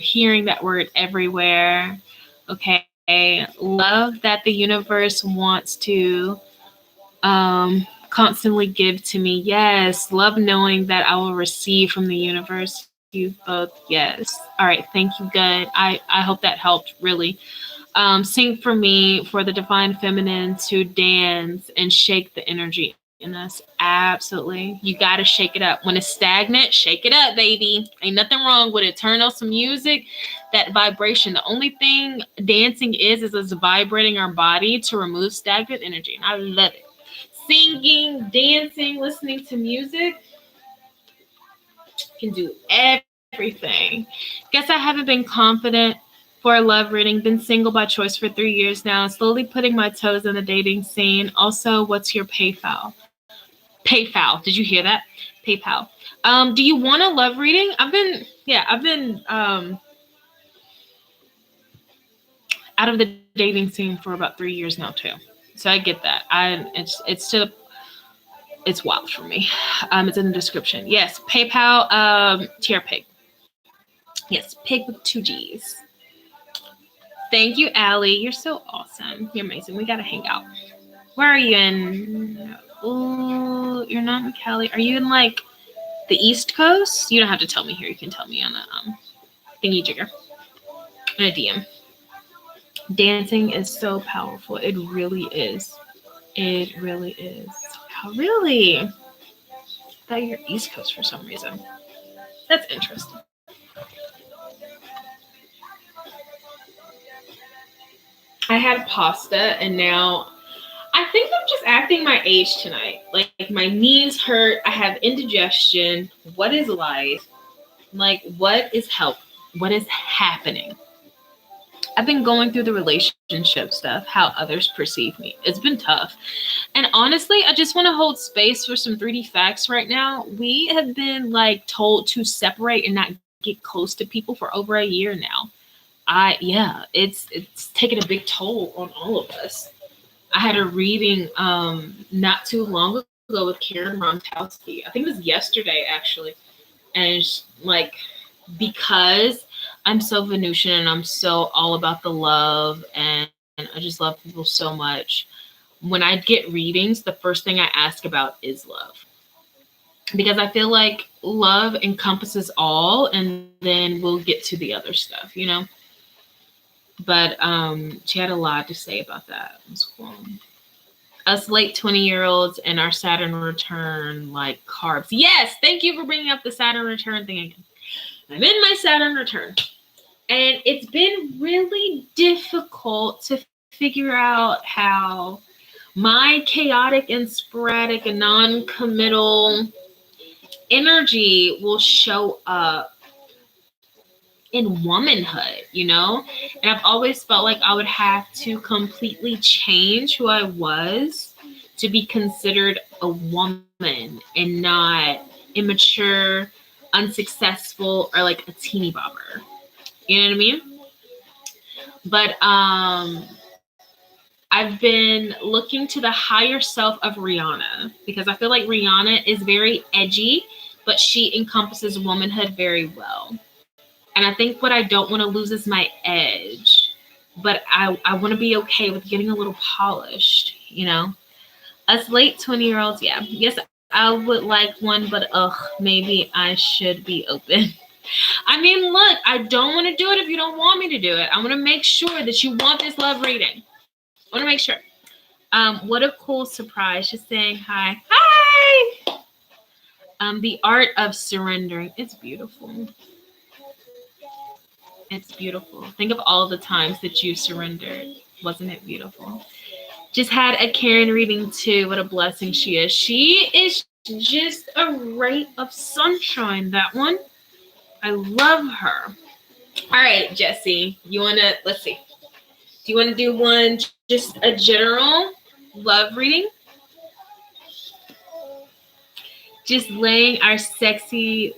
A: everywhere. Okay. Love that the universe wants to constantly give to me. Yes. Love knowing that I will receive from the universe. You both, yes. All right. Thank you. Good. I hope that helped really. Sing for me, for the divine feminine to dance and shake the energy in us. Absolutely. You got to shake it up. When it's stagnant, shake it up, baby. Ain't nothing wrong with it. Turn on some music, that vibration. The only thing dancing is it's vibrating our body to remove stagnant energy. And I love it. Singing, dancing, listening to music can do everything. Guess I haven't been confident for a love reading. Been single by choice for 3 years now. Slowly putting my toes in the dating scene. Also, what's your PayPal? PayPal. Did you hear that? PayPal. Do you want a love reading? I've been out of the dating scene for about 3 years now too. So I get that. It's wild for me. It's in the description. Yes, PayPal. Tier Pig. Yes, pig with two G's. Thank you, Allie. You're so awesome. You're amazing. We gotta hang out. Where are you in? Ooh, you're not in Cali. Are you in like the East Coast? You don't have to tell me here. You can tell me on a thingy jigger, on a DM. Dancing is so powerful. It really is. It really is. How really? I thought you're East Coast for some reason. That's interesting. I had pasta and now I think I'm just acting my age tonight. Like my knees hurt. I have indigestion. What is life? Like what is help? What is happening? I've been going through the relationship stuff, how others perceive me. It's been tough. And honestly, I just want to hold space for some 3D facts right now. We have been like told to separate and not get close to people for over a year now. It's taken a big toll on all of us. I had a reading not too long ago with Karen Rontowski. I think it was yesterday actually. And it's like because I'm so Venusian and I'm so all about the love and I just love people so much. When I get readings, the first thing I ask about is love. Because I feel like love encompasses all and then we'll get to the other stuff, you know? But she had a lot to say about that. It was cool. Us late 20-year-olds and our Saturn return like carbs. Yes, thank you for bringing up the Saturn return thing again. I'm in my Saturn return. And it's been really difficult to figure out how my chaotic and sporadic and non-committal energy will show up in womanhood, you know? And I've always felt like I would have to completely change who I was to be considered a woman and not immature, unsuccessful, or like a teeny bopper. You know what I mean? But I've been looking to the higher self of Rihanna because I feel like Rihanna is very edgy, but she encompasses womanhood very well. And I think what I don't want to lose is my edge, but I want to be okay with getting a little polished, you know? Us late 20-year-olds, yeah. Yes, I would like one, but maybe I should be open. I mean, look, I don't want to do it if you don't want me to do it. I want to make sure that you want this love reading. I want to make sure. What a cool surprise. Just saying hi. Hi! The art of surrendering. It's beautiful. It's beautiful. Think of all the times that you surrendered. Wasn't it beautiful? Just had a Karen reading too. What a blessing she is. She is just a ray of sunshine, that one. I love her. All right, Jesse, you want to, let's see. Do you want to do one, just a general love reading? Just laying our sexy,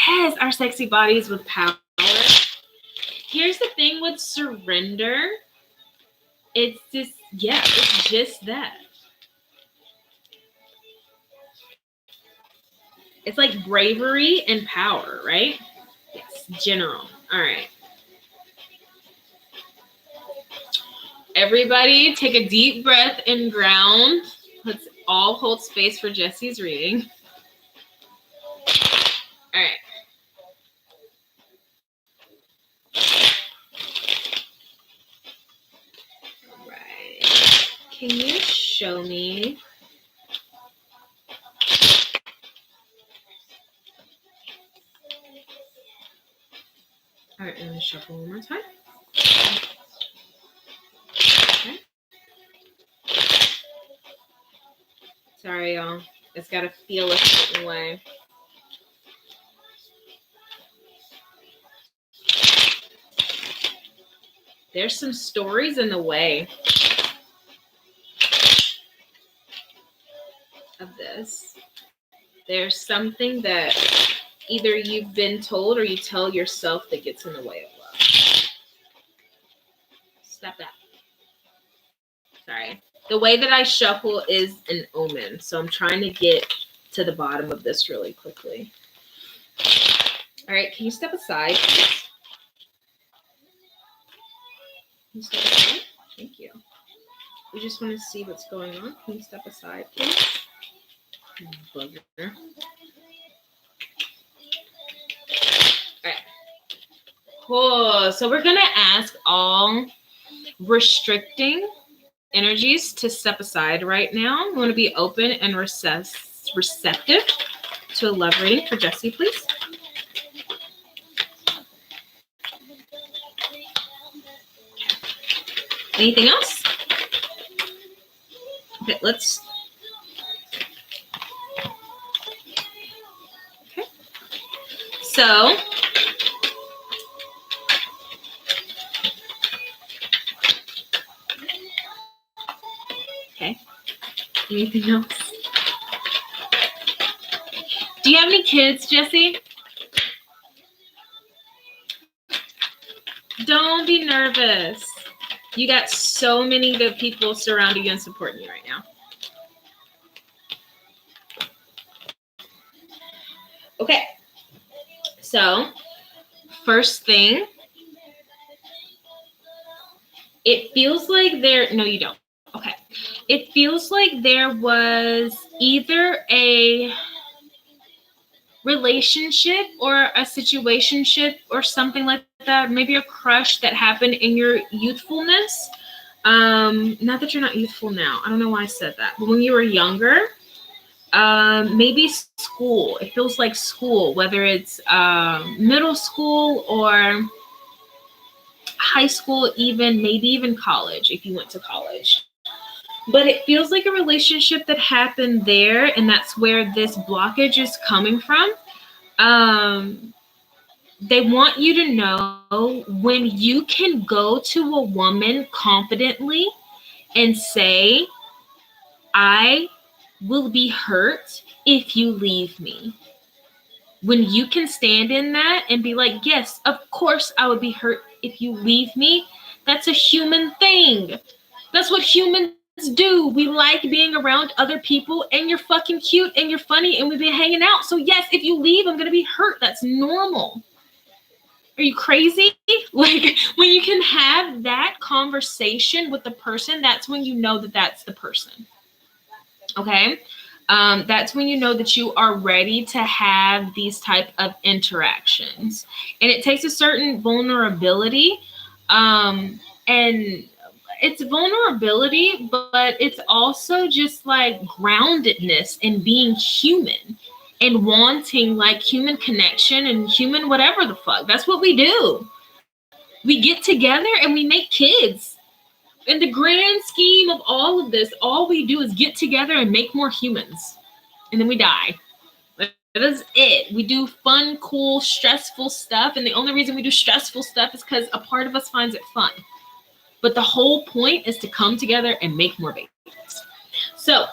A: yes, our sexy bodies with power. Here's the thing with surrender. It's just, yeah, it's just that. It's like bravery and power, right? Yes, general. All right. Everybody take a deep breath and ground. Let's all hold space for Jesse's reading. All right. All right. Can you show me? All right, I'm going to shuffle one more time. Okay. Sorry, y'all. It's got to feel a certain way. There's some stories in the way of this. There's something that either you've been told or you tell yourself that gets in the way of love. Stop that. Sorry. The way that I shuffle is an omen, so I'm trying to get to the bottom of this really quickly. All right, can you step aside, please? Can you step aside? Thank you. We just want to see what's going on. Can you step aside, please? Bugger. All right. Cool. So we're going to ask all restricting energies to step aside right now. We want to be open and receptive to a love reading for Jesse, please. Anything else? Okay, let's. Okay. So. Okay. Anything else? Do you have any kids, Jesse? Don't be nervous. You got so many good people surrounding you and supporting you right now. Okay. So, first thing, it feels like no, you don't. Okay. It feels like there was either a relationship or a situationship or something like that, maybe a crush that happened in your youthfulness. Not that you're not youthful now. I don't know why I said that. But when you were younger, maybe school. It feels like school, whether it's middle school or high school, maybe even college, if you went to college. But it feels like a relationship that happened there, and that's where this blockage is coming from. They want you to know when you can go to a woman confidently and say, I will be hurt if you leave me. When you can stand in that and be like, yes, of course I would be hurt if you leave me. That's a human thing. That's what humans do. We like being around other people, and you're fucking cute and you're funny and we've been hanging out. So yes, if you leave, I'm going to be hurt. That's normal. Are you crazy? Like, when you can have that conversation with the person, that's when you know that that's the person. Okay? That's when you know that you are ready to have these type of interactions. And it takes a certain vulnerability. And it's vulnerability, but it's also just like groundedness and being human and wanting like human connection and human whatever the fuck. That's what we do. We get together and we make kids. In the grand scheme of all of this, all we do is get together and make more humans. And then we die. That is it. We do fun, cool, stressful stuff. And the only reason we do stressful stuff is because a part of us finds it fun. But the whole point is to come together and make more babies. So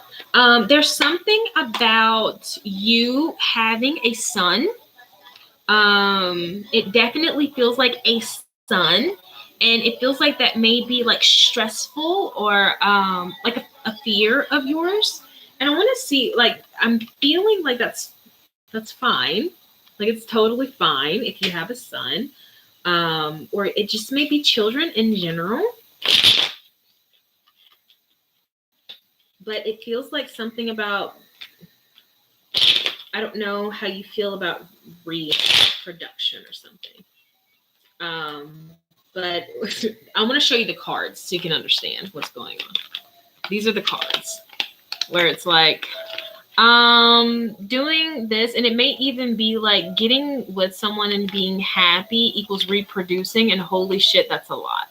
A: there's something about you having a son. It definitely feels like a son. And it feels like that may be like stressful or like a fear of yours. And I want to see, like, I'm feeling like that's That's fine. Like, it's totally fine if you have a son, or it just may be children in general. But it feels like something about, I don't know how you feel about reproduction or something. But I want to show you the cards so you can understand what's going on. These are the cards where it's like, doing this, and it may even be like getting with someone and being happy equals reproducing, and holy shit, that's a lot.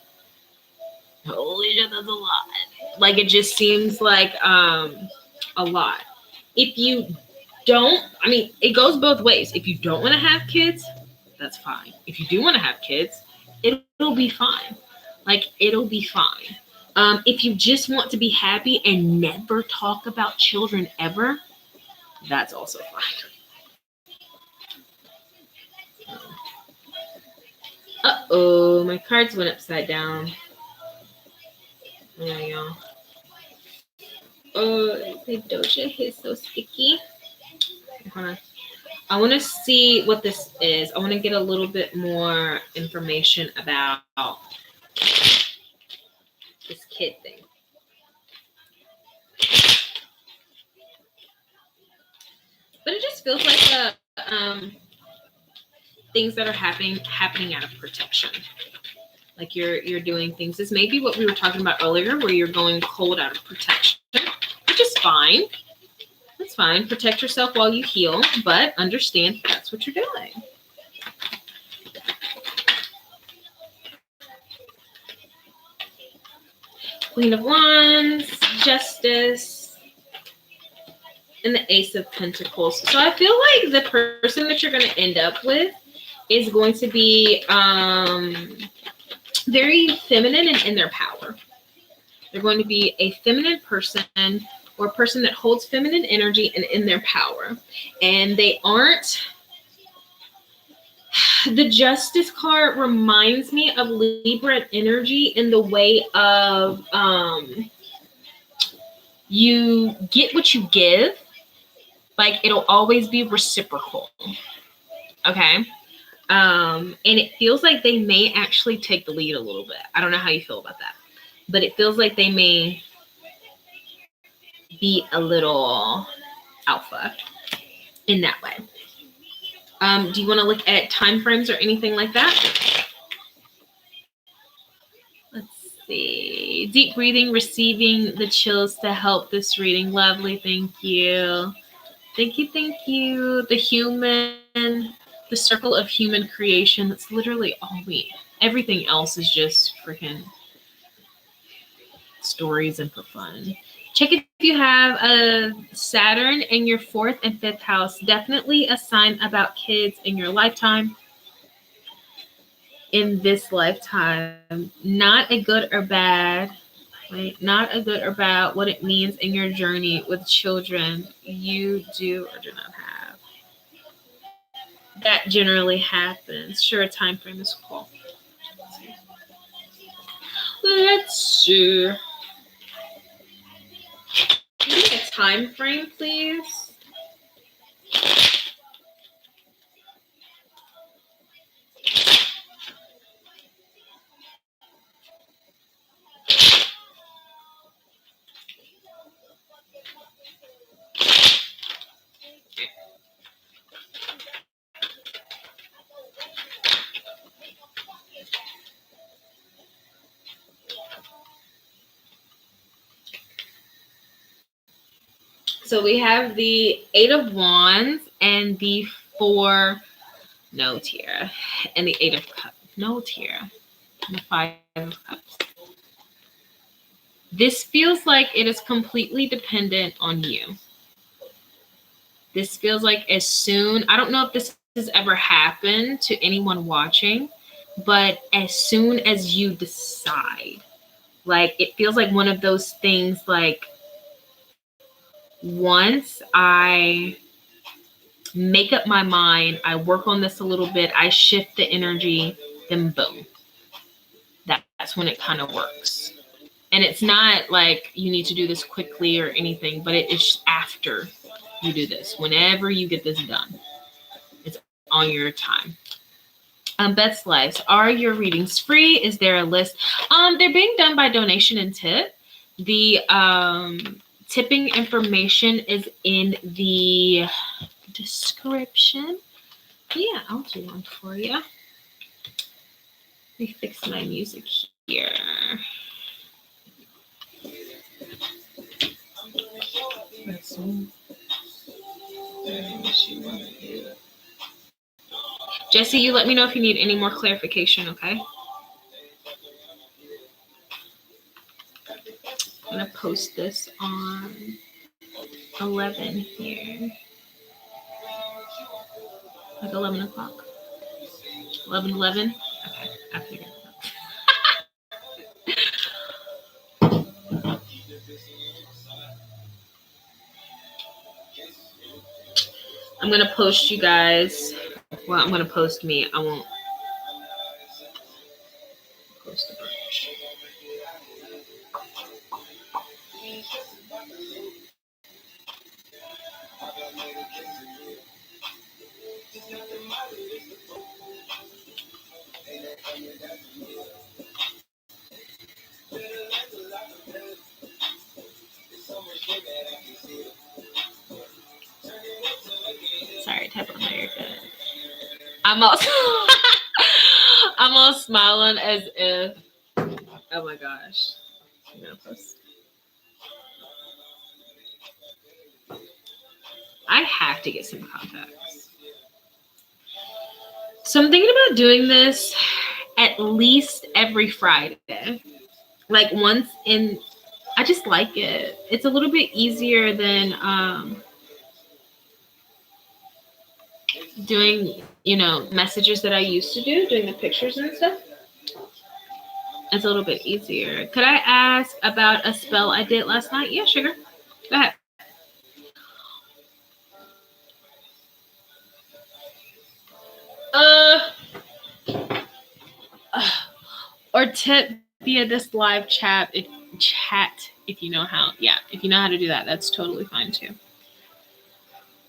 A: Holy shit, that's a lot. Like, it just seems like a lot. If you don't, I mean, it goes both ways. If you don't want to have kids, that's fine. If you do want to have kids, it'll be fine. Like, it'll be fine. If you just want to be happy and never talk about children ever, that's also fine. Uh-oh, my cards went upside down. There you go. Oh, the doja is so sticky. Hold on. I want to see what this is. I want to get a little bit more information about this kid thing. But it just feels like things that are happening out of protection. Like, you're doing things. This may be what we were talking about earlier, where you're going cold out of protection, which is fine. That's fine. Protect yourself while you heal, but understand that's what you're doing. Queen of Wands, Justice, and the Ace of Pentacles. So I feel like the person that you're going to end up with is going to be very feminine and in their power. They're going to be a feminine person, or a person that holds feminine energy and in their power. And they aren't... The Justice card reminds me of Libra energy in the way of you get what you give. Like, it'll always be reciprocal. Okay? And it feels like they may actually take the lead a little bit. I don't know how you feel about that. But it feels like they may be a little alpha in that way. Do you want to look at time frames or anything like that? Let's see. Deep breathing, receiving the chills to help this reading. Lovely. Thank you. Thank you. Thank you. The the circle of human creation. That's literally all we... Everything else is just freaking stories and for fun. Check if you have a Saturn in your 4th and 5th house. Definitely a sign about kids in your lifetime. In this lifetime. Not a good or bad. Right? Not a good or bad. What it means in your journey with children you do or do not have. That generally happens. Sure, a time frame is cool. Let's see. Give me a time frame, please. So we have the 8 of Wands and the 4, no tiara, and the 8 of Cups, no tiara, and the 5 of Cups. This feels like it is completely dependent on you. This feels like as soon, I don't know if this has ever happened to anyone watching, but as soon as you decide, like, it feels like one of those things, like, once I make up my mind, I work on this a little bit, I shift the energy, then boom. That's when it kind of works. And it's not like you need to do this quickly or anything, but it's after you do this, whenever you get this done. on your time. Best Lives. Are your readings free? Is there a list? They're being done by donation and tip. The tipping information is in the description. Yeah, I'll do one for you. Let me fix my music here. Jesse, you let me know if you need any more clarification, okay? I'm going to post this on 11 here. Like 11 o'clock? 11:11? Okay, I figured it out. I'm going to post you guys. Well, I'm going to post me. I won't post a bunch. Sorry, type on there. I'm also I'm all smiling as if, oh my gosh. I'm gonna post. I have to get some contacts. So I'm thinking about doing this at least every Friday. Like once in, I just like it. It's a little bit easier than doing, messages that I used to do, doing the pictures and stuff. It's a little bit easier. Could I ask about a spell I did last night? Yeah, sugar. Go ahead. Or tip via this live chat if you know how. Yeah, if you know how to do that, that's totally fine too.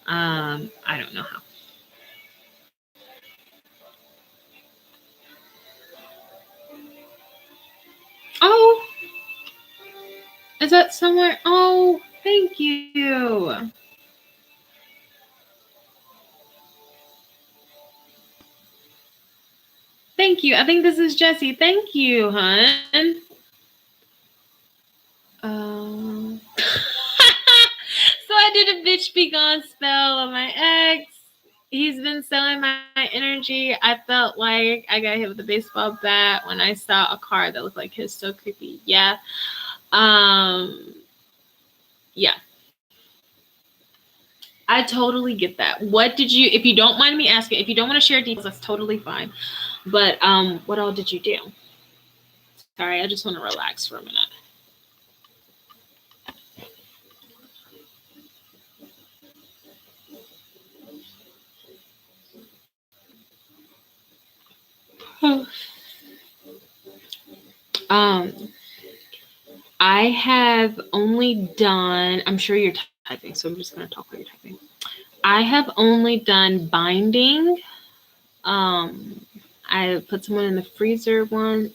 A: I don't know how. Oh, is that somewhere? Oh, thank you. Thank you. I think this is Jessie. Thank you, hun. So I did a bitch be gone spell on my ex. He's been selling my energy. I felt like I got hit with a baseball bat when I saw a card that looked like his. So creepy. Yeah. Yeah. I totally get that. What did you, if you don't mind me asking, if you don't want to share details, that's totally fine. But what all did you do? Sorry, I just want to relax for a minute. I have only done, I'm sure you're typing, so I'm just going to talk while you're typing. I have only done binding. I put someone in the freezer once.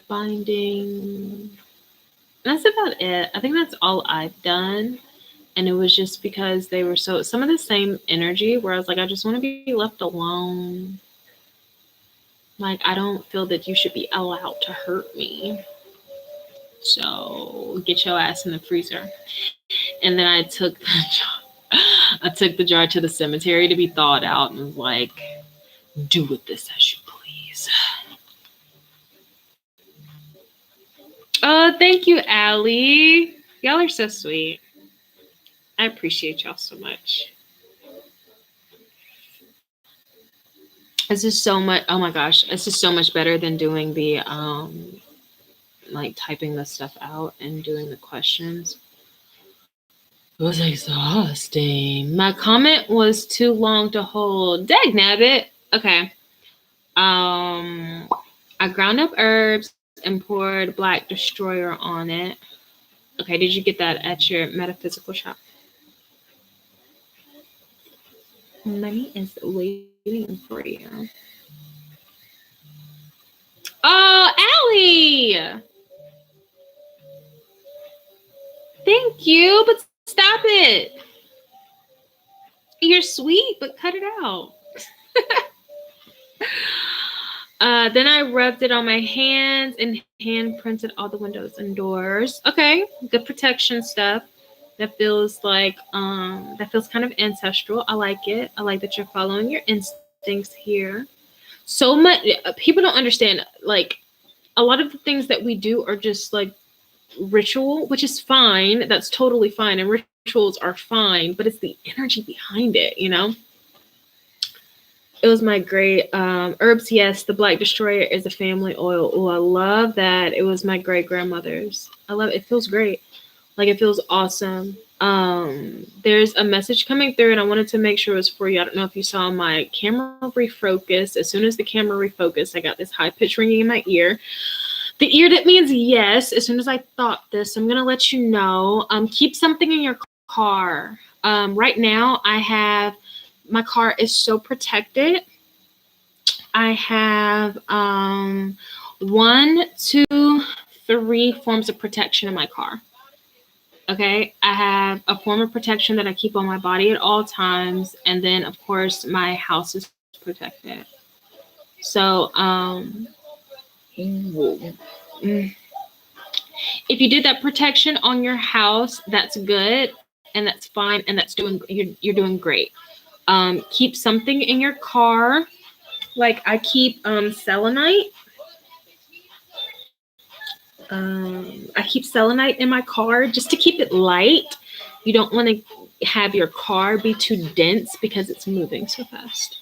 A: Binding. That's about it. I think that's all I've done. And it was just because they were some of the same energy where I was like, I just want to be left alone. Like, I don't feel that you should be allowed to hurt me. So get your ass in the freezer. And then I took the jar to the cemetery to be thawed out and was like, do with this as you please. Oh, thank you, Allie. Y'all are so sweet. I appreciate y'all so much. This is so much. Oh my gosh, this is so much better than doing the like typing the stuff out and doing the questions. It was exhausting. My comment was too long to hold. Dagnabbit. Okay. I ground up herbs and poured Black Destroyer on it. Okay, did you get that at your metaphysical shop? Money is waiting for you. Oh, Allie! Thank you, but stop it. You're sweet, but cut it out. Then I rubbed it on my hands and hand printed all the windows and doors. Okay, good protection stuff. That feels kind of ancestral. I like it. I like that you're following your instincts here. So much people don't understand, like, a lot of the things that we do are just like ritual, which is fine. That's totally fine, and rituals are fine, but it's the energy behind it, you know? It was my great herbs. Yes, the Black Destroyer is a family oil. Oh, I love that. It was my great grandmother's. I love it. It feels great. Like, it feels awesome. There's a message coming through, and I wanted to make sure it was for you. I don't know if you saw my camera refocus. As soon as the camera refocused, I got this high pitch ringing in my ear. The ear that means yes. As soon as I thought this, I'm gonna let you know. Keep something in your car. Right now, my car is so protected. I have 1, 2, 3 forms of protection in my car. Okay, I have a form of protection that I keep on my body at all times, and then of course my house is protected. So if you did that protection on your house, that's good and that's fine, and you're doing great. Keep something in your car. Like, I keep selenite. I keep selenite in my car just to keep it light. You don't want to have your car be too dense because it's moving so fast.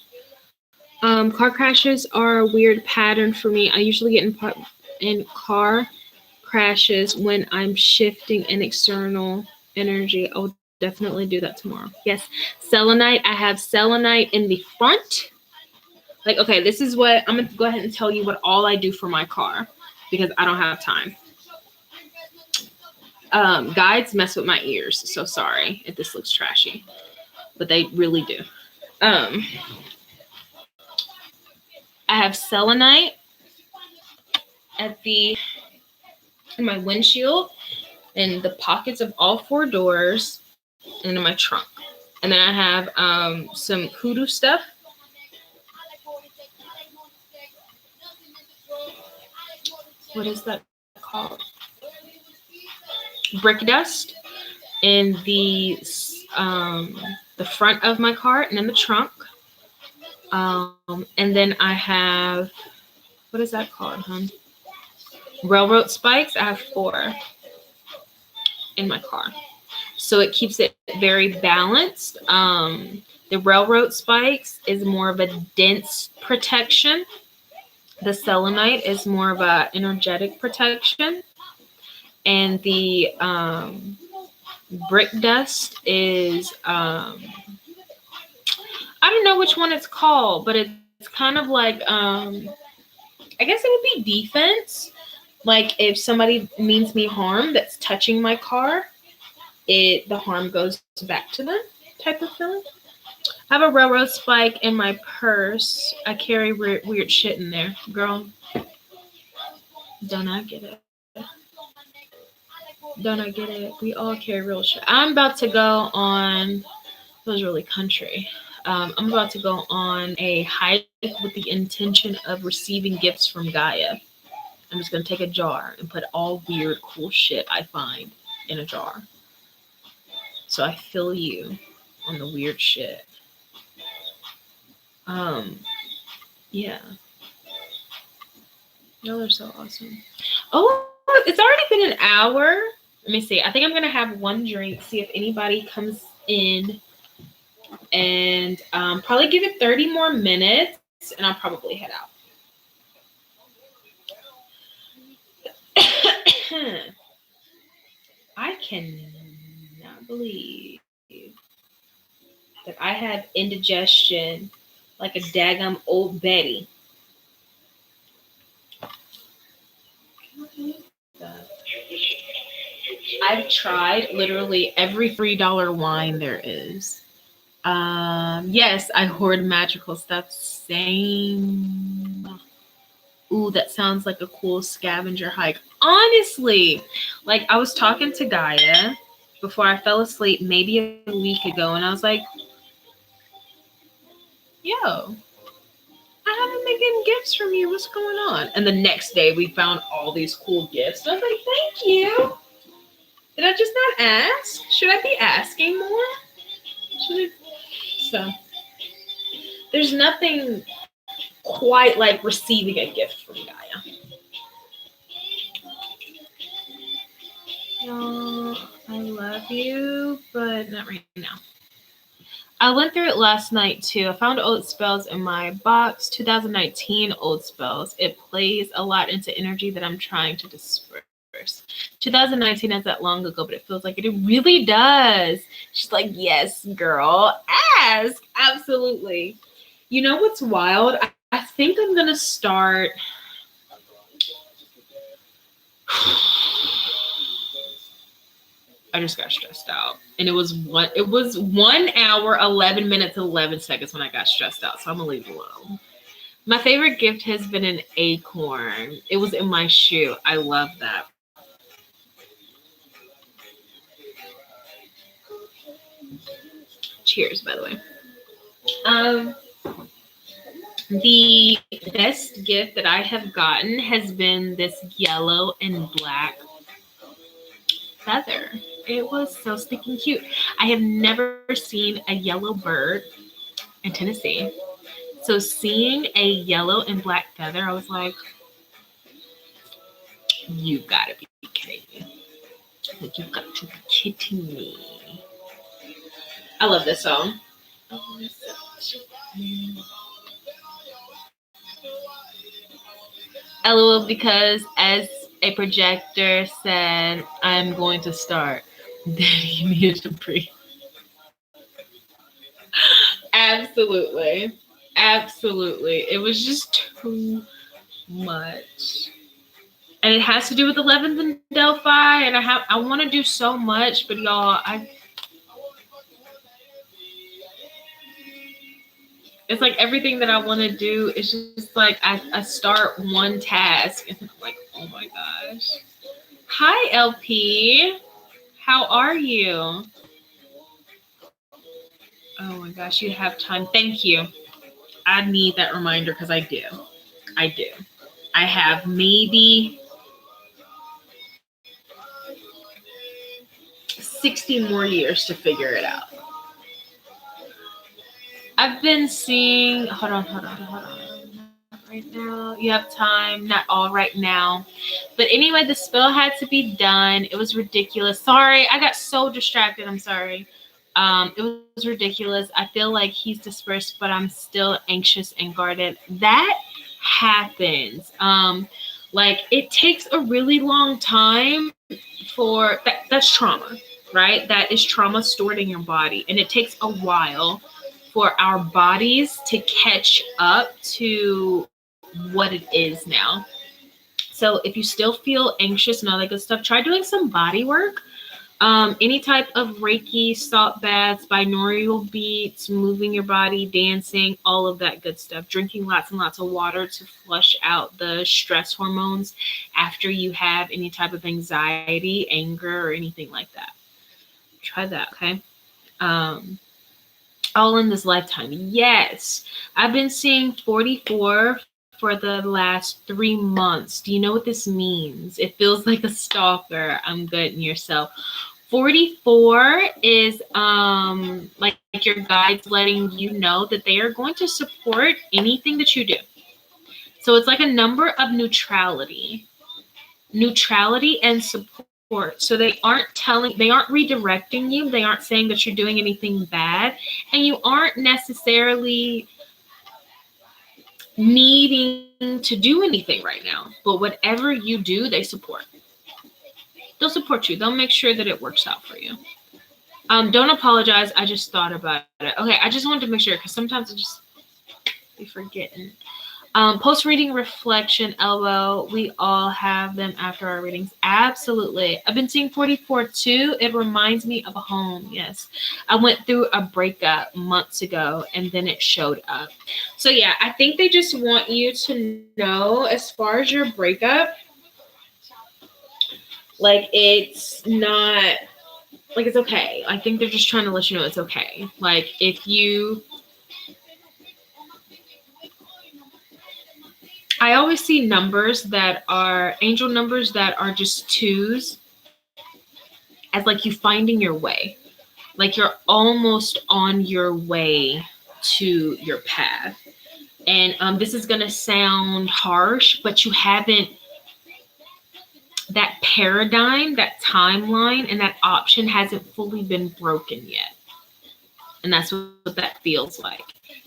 A: Car crashes are a weird pattern for me. I usually get in car crashes when I'm shifting an external energy. I'll definitely do that tomorrow. Yes, selenite. I have selenite in the front. Like, okay, this is what I'm going to go ahead and tell you what all I do for my car, because I don't have time. Guides mess with my ears, so sorry if this looks trashy, but they really do. I have selenite in my windshield, in the pockets of all 4 doors, and in my trunk. And then I have some hoodoo stuff. What is that called? Brick dust in the front of my car and in the trunk. And then I have, what is that called, hon? Railroad spikes. I have 4 in my car, so it keeps it very balanced. The railroad spikes is more of a dense protection. The selenite is more of a energetic protection, and the brick dust is I don't know which one it's called, but it's kind of like I guess it would be defense. Like, if somebody means me harm that's touching my car, the harm goes back to them, type of feeling. I have a railroad spike in my purse. I carry weird shit in there. Girl, don't I get it? Don't I get it? We all carry real shit. I'm about to go on, it was really country. I'm about to go on a hike with the intention of receiving gifts from Gaia. I'm just going to take a jar and put all weird, cool shit I find in a jar. So I feel you on the weird shit. Yeah. Y'all are so awesome. Oh, it's already been an hour. Let me see. I think I'm going to have one drink, see if anybody comes in, and probably give it 30 more minutes, and I'll probably head out. I cannot believe that I have indigestion like a daggum old Betty. I've tried literally every $3 wine there is. Yes, I hoard magical stuff. Same. Ooh, that sounds like a cool scavenger hike. Honestly, like I was talking to Gaia before I fell asleep maybe a week ago, and I was like, yo, I haven't been getting gifts from you. What's going on? And the next day we found all these cool gifts. And I was like, thank you. Did I just not ask? Should I be asking more? Should I? So there's nothing quite like receiving a gift from Gaia. No, I love you, but not right now. I went through it last night too. I found old spells in my box, 2019 old spells. It plays a lot into energy that I'm trying to disperse. 2019 is that long ago, but it feels like it really does. She's like, yes, girl, ask. Absolutely. You know what's wild? I think I'm going to start. I just got stressed out. And it was 1 hour, 11 minutes, 11 seconds when I got stressed out. So I'm gonna leave it alone. My favorite gift has been an acorn. It was in my shoe. I love that. Cheers, by the way. Um, the best gift that I have gotten has been this yellow and black feather. It was so stinking cute. I have never seen a yellow bird in Tennessee. So seeing a yellow and black feather, I was like, you gotta be kidding me. Like, you got to be kidding me. I love this song. LOL, because as a projector said, I'm going to start. Then he needed to breathe. Absolutely. Absolutely. It was just too much. And it has to do with 11th and Delphi. And I want to do so much, but y'all, it's like everything that I want to do is just like I start one task and I'm like, oh my gosh. Hi, LP. How are you? Oh my gosh, you have time. Thank you. I need that reminder because I do. I do. I have maybe 60 more years to figure it out. I've been seeing, hold on. Not right now. You have time, not all right now. But anyway, the spill had to be done. It was ridiculous. Sorry, I got so distracted. I'm sorry. It was ridiculous. I feel like he's dispersed, but I'm still anxious and guarded. That happens. Like it takes a really long time for that's trauma, right? That is trauma stored in your body, and it takes a while for our bodies to catch up to what it is now. So if you still feel anxious and all that good stuff, try doing some body work. Any type of Reiki, salt baths, binaural beats, moving your body, dancing, all of that good stuff. Drinking lots and lots of water to flush out the stress hormones after you have any type of anxiety, anger, or anything like that. Try that, okay? Um, all in this lifetime. Yes. I've been seeing 44 for the last 3 months. Do you know what this means? It feels like a stalker. I'm good in yourself. 44 is like your guides letting you know that they are going to support anything that you do. So it's like a number of neutrality and support. So they aren't redirecting you. They aren't saying that you're doing anything bad, and you aren't necessarily needing to do anything right now. But whatever you do, they support. They'll support you. They'll make sure that it works out for you. Don't apologize. I just thought about it. Okay, I just wanted to make sure because sometimes I just be forgetting. Post reading reflection, elbow. We all have them after our readings. Absolutely. I've been seeing 44 too. It reminds me of a home. Yes. I went through a breakup months ago and then it showed up. So, yeah, I think they just want you to know as far as your breakup, like it's not, like it's okay. I think they're just trying to let you know it's okay. Like if you, I always see numbers that are angel numbers that are just twos as like you finding your way. Like you're almost on your way to your path. And this is going to sound harsh, but you haven't, that paradigm, that timeline, and that option hasn't fully been broken yet. And that's what that feels like.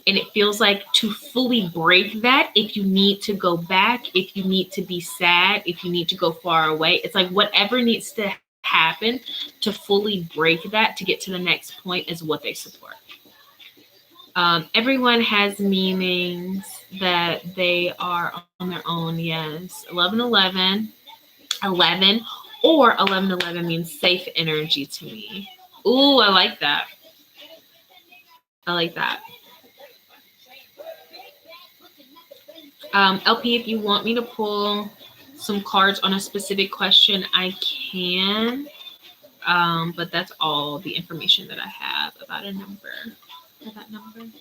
A: And it feels like to fully break that, if you need to go back, if you need to be sad, if you need to go far away, it's like whatever needs to happen to fully break that to get to the next point is what they support. Everyone has meanings that they are on their own. Yes. 1111, 11, or 1111 means safe energy to me. Ooh, I like that. I like that. LP, if you want me to pull some cards on a specific question, I can. But that's all the information that I have about a number. For that number.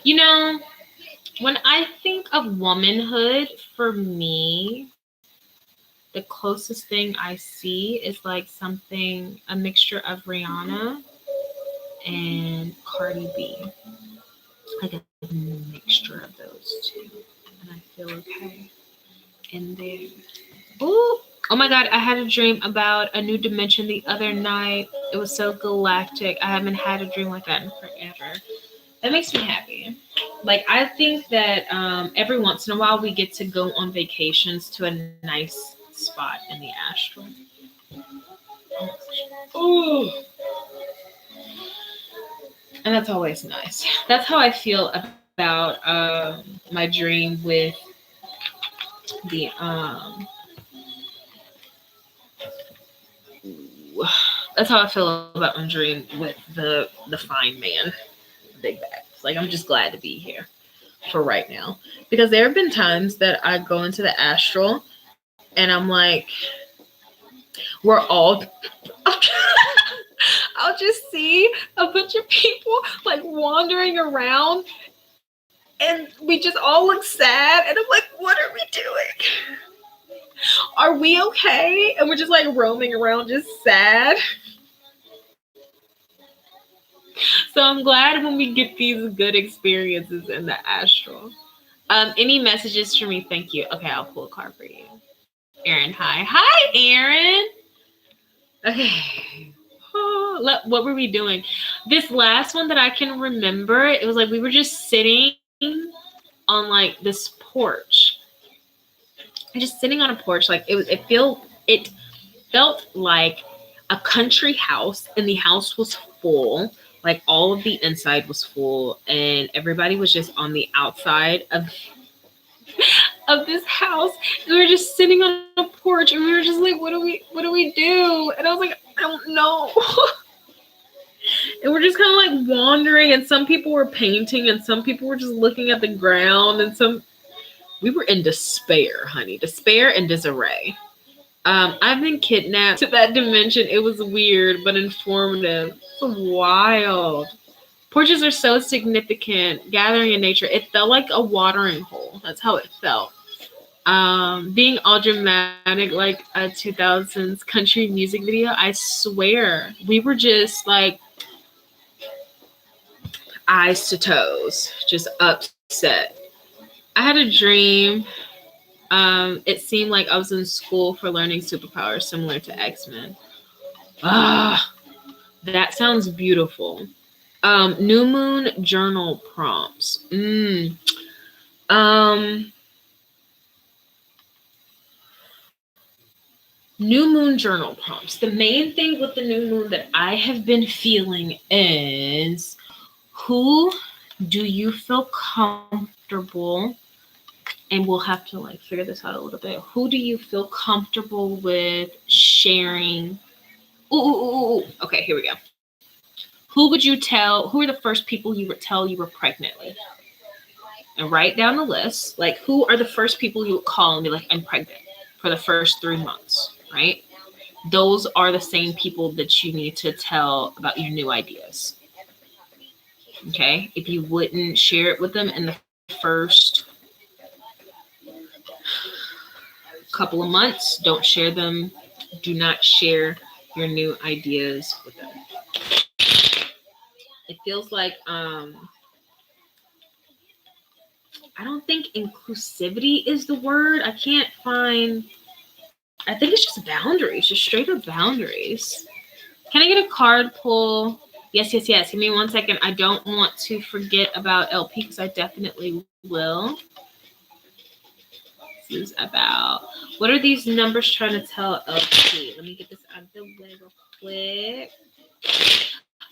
A: You know, when I think of womanhood, for me, the closest thing I see is like something, a mixture of Rihanna and Cardi B. Like a mixture of those two. And I feel okay in there. Ooh. Oh my God, I had a dream about a new dimension the other night. It was so galactic. I haven't had a dream like that in forever. That makes me happy. Like, I think that every once in a while we get to go on vacations to a nice spot in the astral. Ooh. And that's always nice. That's how I feel about my dream with the that's how I feel about my dream with the fine man, big bags. Like I'm just glad to be here for right now, because there have been times that I go into the astral and I'm like, we're all I'll just see a bunch of people like wandering around and we just all look sad and I'm like, what are we doing? Are we okay? And we're just like roaming around just sad. So I'm glad when we get these good experiences in the astral. Any messages for me? Thank you. Okay, I'll pull a card for you. Aaron, hi. Hi, Aaron. Okay. What were we doing? This last one that I can remember, it was like we were just sitting on like this porch. Just sitting on a porch, like it felt like a country house, and the house was full. Like all of the inside was full, and everybody was just on the outside of this house. And we were just sitting on a porch, and we were just like, what do we do? And I was like, I don't know. And we're just kind of like wandering, and some people were painting, and some people were just looking at the ground, and we were in despair, honey. Despair and disarray. I've been kidnapped to that dimension. It was weird but informative. It's wild. Porches are so significant. Gathering in nature. It felt like a watering hole. That's how it felt. Being all dramatic like a 2000s country music video, I swear we were just like eyes to toes, just upset. I had a dream. It seemed like I was in school for learning superpowers similar to X-Men. Ah, that sounds beautiful. New moon journal prompts. Um, New moon journal prompts. The main thing with the new moon that I have been feeling is, who do you feel comfortable, and we'll have to like figure this out a little bit. Who do you feel comfortable with sharing? Ooh. Okay, here we go. Who would you tell? Who are the first people you would tell you were pregnant with? And write down the list. Like, who are the first people you would call and be like, I'm pregnant for the first 3 months, right? Those are the same people that you need to tell about your new ideas. Okay? If you wouldn't share it with them in the first couple of months, don't share them. Do not share your new ideas with them. It feels like I don't think inclusivity is the word. I can't find. I think it's just boundaries, just straight up boundaries. Can I get a card pull? Yes. Give me 1 second. I don't want to forget about LP because I definitely will. This is about, what are these numbers trying to tell LP? Let me get this out of the way real quick.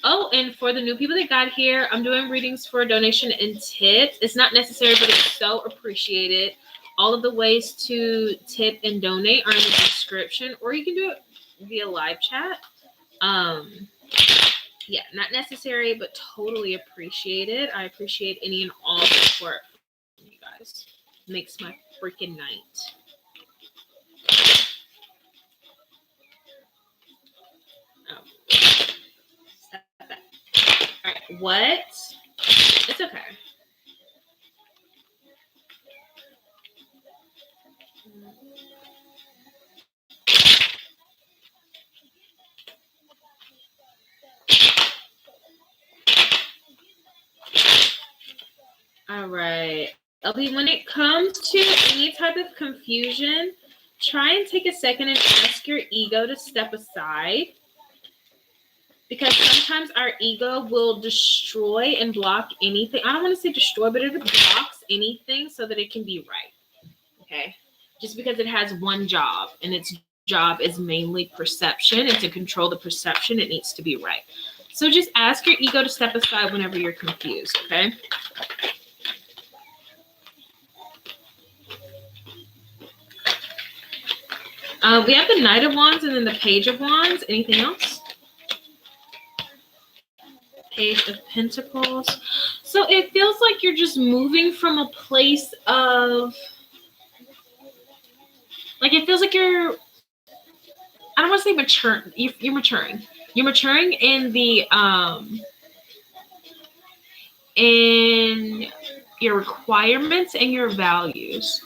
A: Oh, and for the new people that got here, I'm doing readings for donation and tips. It's not necessary, but it's so appreciated. All of the ways to tip and donate are in the description, or you can do it via live chat. Yeah, not necessary, but totally appreciated. I appreciate any and all support from you guys. Makes my freaking night. Oh. Stop that. All right, what? It's okay. All right. LP, when it comes to any type of confusion, try and take a second and ask your ego to step aside. Because sometimes our ego will destroy and block anything. I don't want to say destroy, but it blocks anything so that it can be right. Okay? Just because it has one job, and its job is mainly perception, and to control the perception, it needs to be right. So just ask your ego to step aside whenever you're confused, okay? We have the Knight of Wands and then the Page of Wands. Anything else? Page of Pentacles. So it feels like you're just moving from a place of, like, it feels like you're, I don't want to say mature. You're maturing. You're maturing in your requirements and your values.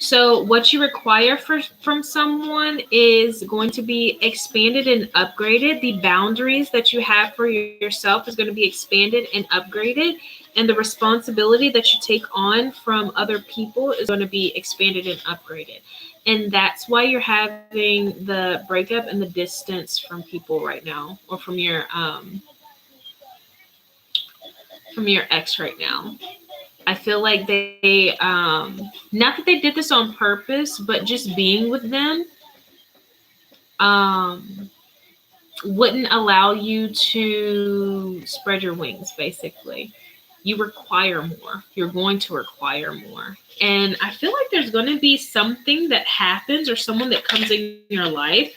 A: So what you require from someone is going to be expanded and upgraded. The boundaries that you have for yourself is going to be expanded and upgraded. And the responsibility that you take on from other people is going to be expanded and upgraded. And that's why you're having the breakup and the distance from people right now, or from your ex right now. I feel like they, not that they did this on purpose, but just being with them wouldn't allow you to spread your wings, basically. You require more. You're going to require more. And I feel like there's going to be something that happens, or someone that comes in your life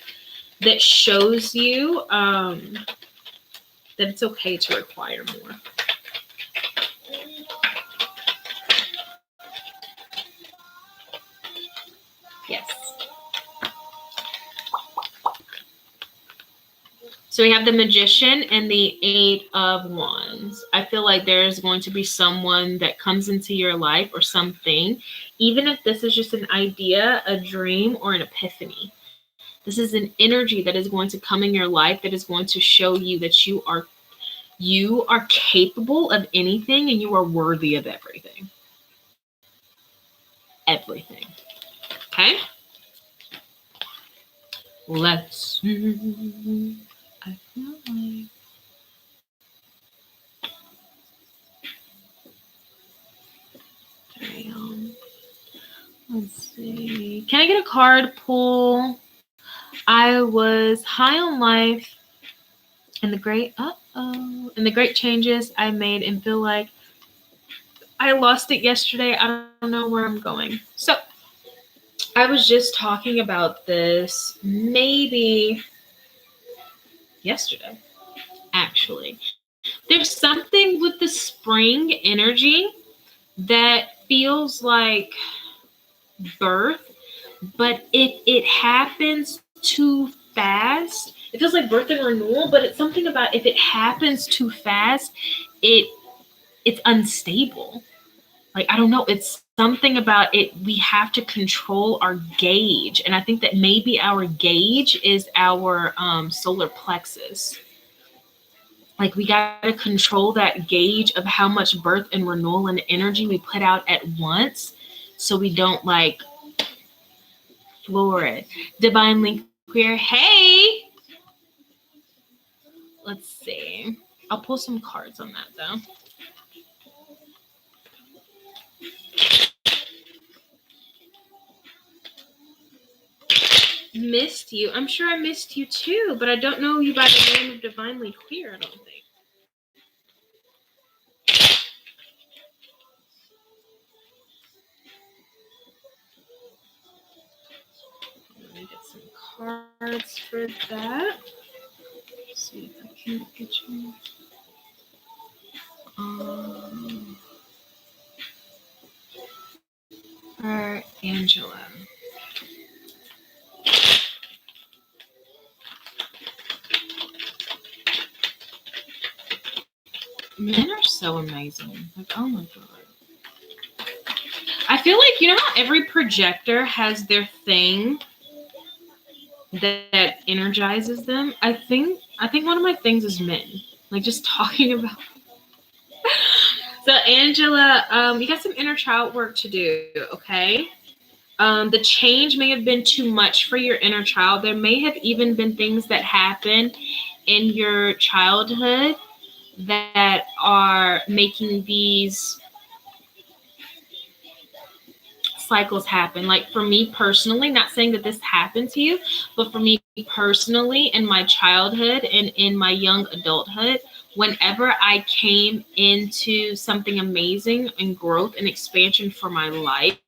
A: that shows you that it's okay to require more. Yes. So we have the Magician and the Eight of Wands. I feel like there's going to be someone that comes into your life, or something, even if this is just an idea, a dream, or an epiphany. This is an energy that is going to come in your life that is going to show you that you are capable of anything, and you are worthy of everything. Everything. Okay? Let's see. I feel like let's see. Can I get a card pull I was high on life and the great changes I made and feel like I lost it yesterday. I don't know where I'm going. So I was just talking about this maybe yesterday, actually. There's something with the spring energy that feels like birth, but if it happens too fast, it feels like birth and renewal, but it's something about if it happens too fast, it it's unstable. Like I don't know, it's something about it. We have to control our gauge, and I think that maybe our gauge is our solar plexus. Like we got to control that gauge of how much birth and renewal and energy we put out at once, so we don't like floor it. Divinely queer, hey. Let's see. I'll pull some cards on that though. Missed you. I'm sure I missed you too, but I don't know you by the name of Divinely Queer, I don't think. Let me get some cards for that. Let's see if I can get you. For Angela. Men are so amazing. Like, oh my god. I feel like you know how every projector has their thing that energizes them. I think one of my things is men. Like just talking about. So Angela, you got some inner child work to do. Okay. The change may have been too much for your inner child. There may have even been things that happened in your childhood that are making these cycles happen. Like for me personally, not saying that this happened to you, but for me personally, in my childhood and in my young adulthood, whenever I came into something amazing and growth and expansion for my life,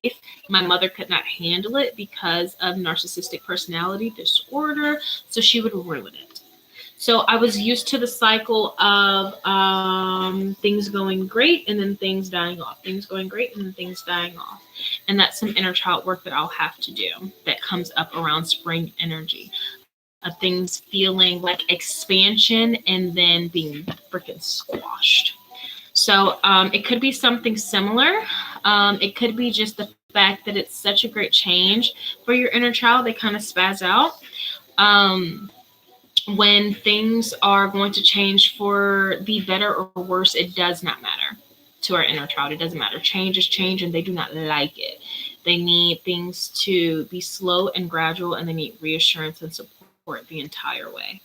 A: my mother could not handle it because of narcissistic personality disorder. So she would ruin it. So I was used to the cycle of things going great and then things dying off, things going great and then things dying off. And that's some inner child work that I'll have to do that comes up around spring energy of things feeling like expansion and then being freaking squashed. So it could be something similar. It could be just the fact that it's such a great change for your inner child. They kind of spaz out. When things are going to change for the better or worse, it does not matter to our inner child. It doesn't matter. Change is change, and they do not like it. They need things to be slow and gradual, and they need reassurance and support the entire way.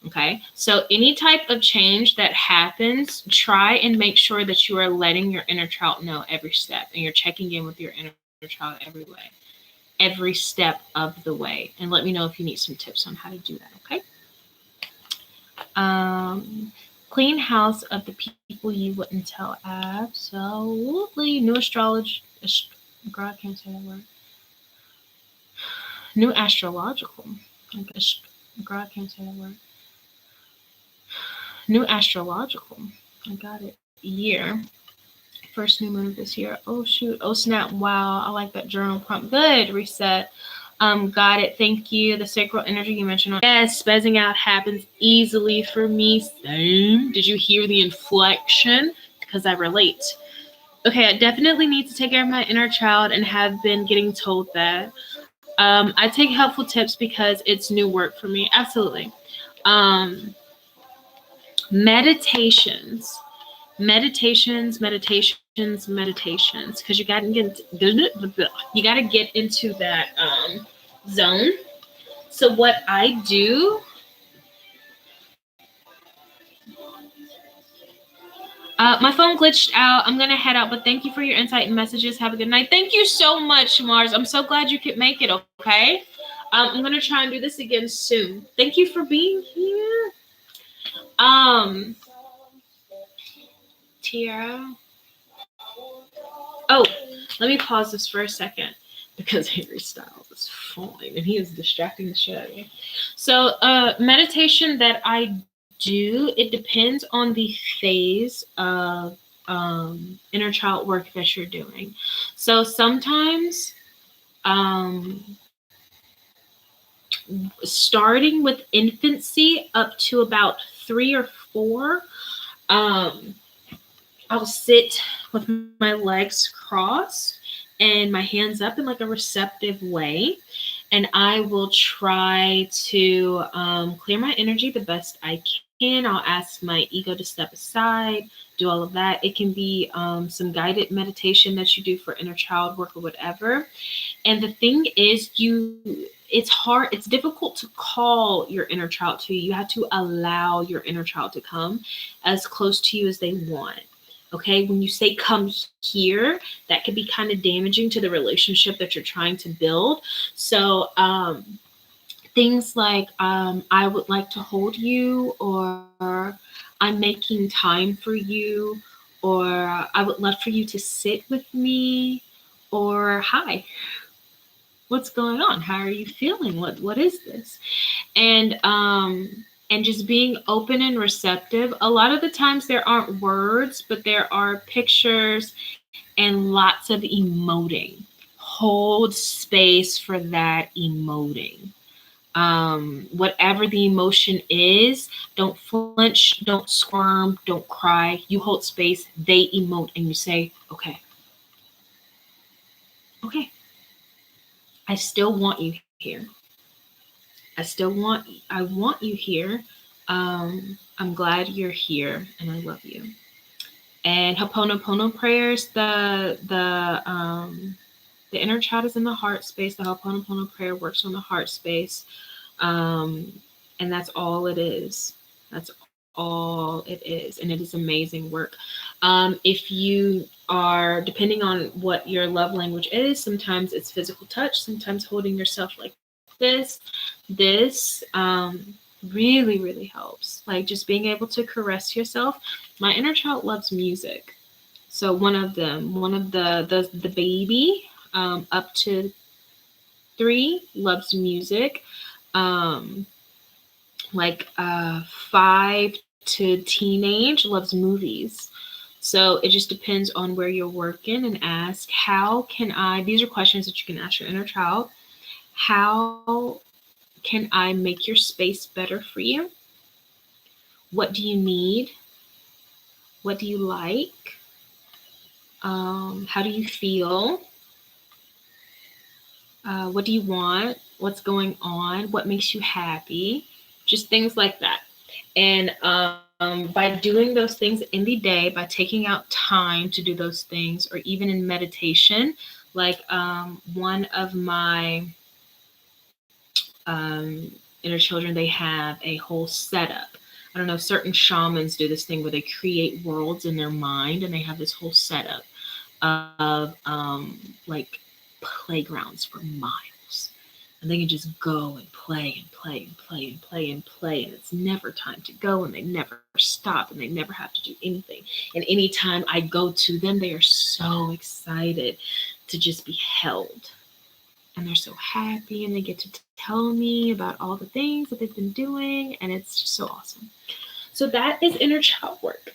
A: Okay, so any type of change that happens, try and make sure that you are letting your inner child know every step, and you're checking in with your inner child every step of the way. And let me know if you need some tips on how to do that. Okay. Clean house of the people you wouldn't tell. Absolutely. New astrology. Girl, I can't say that word. New astrological. Girl, I can't say that word. New astrological. I got it. Year. First new moon of this year. Oh shoot. Oh snap. Wow. I like that journal prompt. Good. Reset. Got it. Thank you. The sacral energy you mentioned. Yes, spazzing out happens easily for me. Same. Did you hear the inflection? Because I relate. Okay, I definitely need to take care of my inner child and have been getting told that. I take helpful tips because it's new work for me. Absolutely. Meditations. Because you gotta get into that zone. So what I do, my phone glitched out. I'm gonna head out, but thank you for your insight and messages. Have a good night. Thank you so much, Mars. I'm so glad you could make it. Okay. I'm gonna try and do this again soon. Thank you for being here. Um, Tiara. Oh, let me pause this for a second because Harry Styles is fine and he is distracting the shit out of me. So, meditation that I do, it depends on the phase of inner child work that you're doing. So sometimes starting with infancy up to about 3 or 4, um, I'll sit with my legs crossed and my hands up in like a receptive way. And I will try to clear my energy the best I can. I'll ask my ego to step aside, do all of that. It can be some guided meditation that you do for inner child work or whatever. And the thing is, it's hard, it's difficult to call your inner child to you. You have to allow your inner child to come as close to you as they want. Okay, when you say come here, that could be kind of damaging to the relationship that you're trying to build. So, things like, I would like to hold you, or I'm making time for you, or I would love for you to sit with me, or hi, what's going on? How are you feeling? What is this? And just being open and receptive. A lot of the times there aren't words, but there are pictures and lots of emoting. Hold space for that emoting. Whatever the emotion is, don't flinch, don't squirm, don't cry. You hold space, they emote, and you say, okay, okay, I still want you here. I want you here. I'm glad you're here and I love you. And Ho'oponopono prayers, the inner child is in the heart space. The Ho'oponopono prayer works on the heart space. And that's all it is. That's all it is. And it is amazing work. If you are, depending on what your love language is, sometimes it's physical touch, sometimes holding yourself like this really, really helps. Like just being able to caress yourself. My inner child loves music. So one of the baby up to 3 loves music. Um, like 5 to teenage loves movies. So it just depends on where you're working, and ask, how can I, these are questions that you can ask your inner child. How can I make your space better for you? What do you need? What do you like? How do you feel? What do you want? What's going on? What makes you happy? Just things like that. And by doing those things in the day, by taking out time to do those things, or even in meditation, like one of my inner children, they have a whole setup. I don't know, certain shamans do this thing where they create worlds in their mind, and they have this whole setup of like playgrounds for miles. And they can just go and play and play and play and play and play, and it's never time to go, and they never stop, and they never have to do anything. And anytime I go to them, they are so excited to just be held, and they're so happy, and they get to tell me about all the things that they've been doing, and it's just so awesome. So that is inner child work,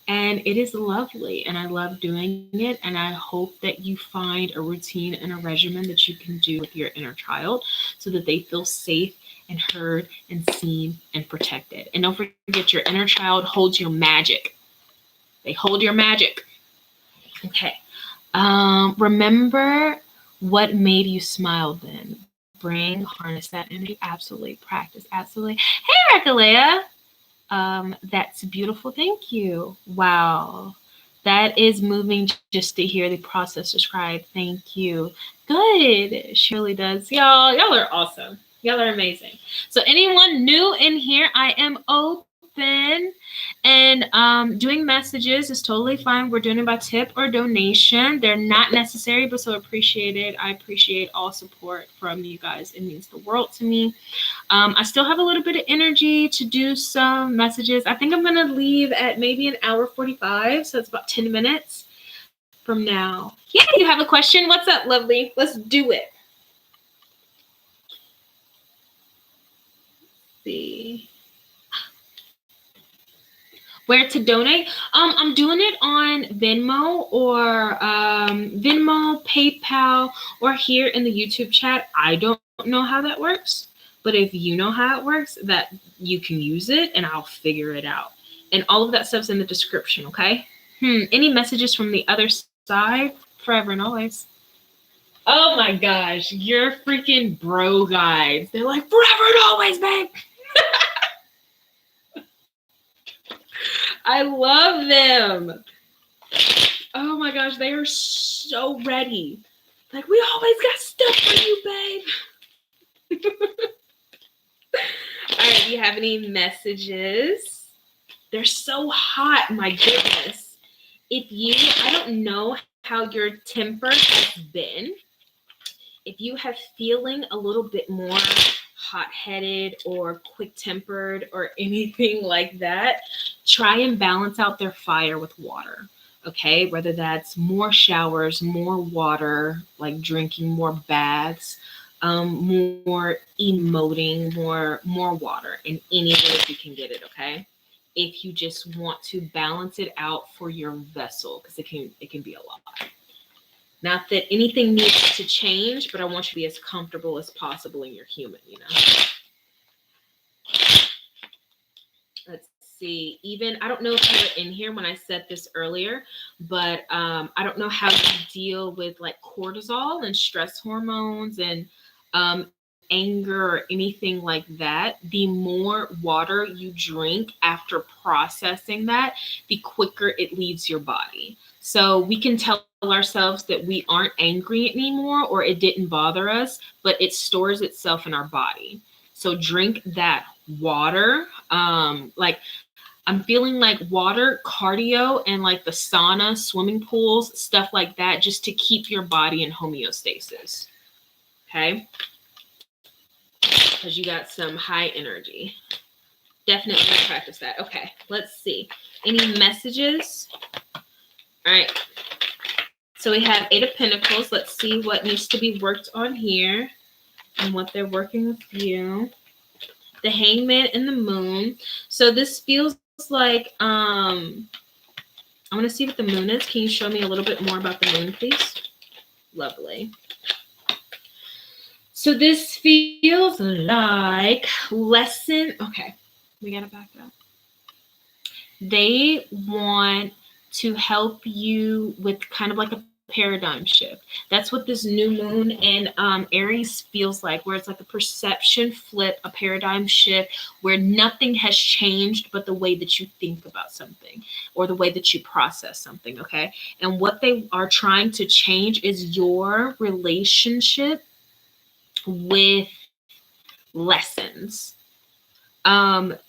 A: and it is lovely, and I love doing it, and I hope that you find a routine and a regimen that you can do with your inner child so that they feel safe and heard and seen and protected. And don't forget, your inner child holds your magic. They hold your magic. Okay. Remember what made you smile then. Bring, harness that energy. Absolutely. Practice. Absolutely. Hey, Recolea. That's beautiful. Thank you. Wow. That is moving just to hear the process described. Thank you. Good. She really does. Y'all are awesome. Y'all are amazing. So anyone new in here, I am open. And doing messages is totally fine. We're doing it by tip or donation. They're not necessary, but so appreciated. I appreciate all support from you guys. It means the world to me. I still have a little bit of energy to do some messages. I think I'm going to leave at maybe an hour 45. So it's about 10 minutes from now. Yeah, you have a question? What's up, lovely? Let's do it. Let's see. Where to donate? I'm doing it on Venmo or Venmo, PayPal, or here in the YouTube chat. I don't know how that works, but if you know how it works, that you can use it, and I'll figure it out. And all of that stuff's in the description. Okay. Any messages from the other side? Forever and always. Oh my gosh, you're freaking bro guides. They're like forever and always, babe. I love them. Oh my gosh, they are so ready. Like, we always got stuff for you, babe. All right, do you have any messages? They're so hot, my goodness. I don't know how your temper has been. If you have feeling a little bit more hot-headed or quick-tempered or anything like that, try and balance out their fire with water. Okay, whether that's more showers, more water, like drinking more baths, more emoting, more water in any way you can get it. Okay, if you just want to balance it out for your vessel, because it can be a lot. Not that anything needs to change, but I want you to be as comfortable as possible in your human, Let's see. Even, I don't know if you were in here when I said this earlier, but I don't know how you deal with like cortisol and stress hormones and anger or anything like that. The more water you drink after processing that, the quicker it leaves your body. So we can tell ourselves that we aren't angry anymore or it didn't bother us, but it stores itself in our body. So drink that water. Like, I'm feeling like water, cardio, and like the sauna, swimming pools, stuff like that, just to keep your body in homeostasis. Okay. Because you got some high energy. Definitely practice that. Okay. Let's see. Any messages? All right. So we have 8 of Pentacles. Let's see what needs to be worked on here and what they're working with you. The Hangman and the Moon. So this feels like I want to see what the moon is. Can you show me a little bit more about the moon, please? Lovely. So this feels like lesson. Okay, we gotta back up. They want to help you with kind of like a paradigm shift. That's what this new moon in Aries feels like, where it's like a perception flip, a paradigm shift, where nothing has changed but the way that you think about something or the way that you process something. Okay. And what they are trying to change is your relationship with lessons.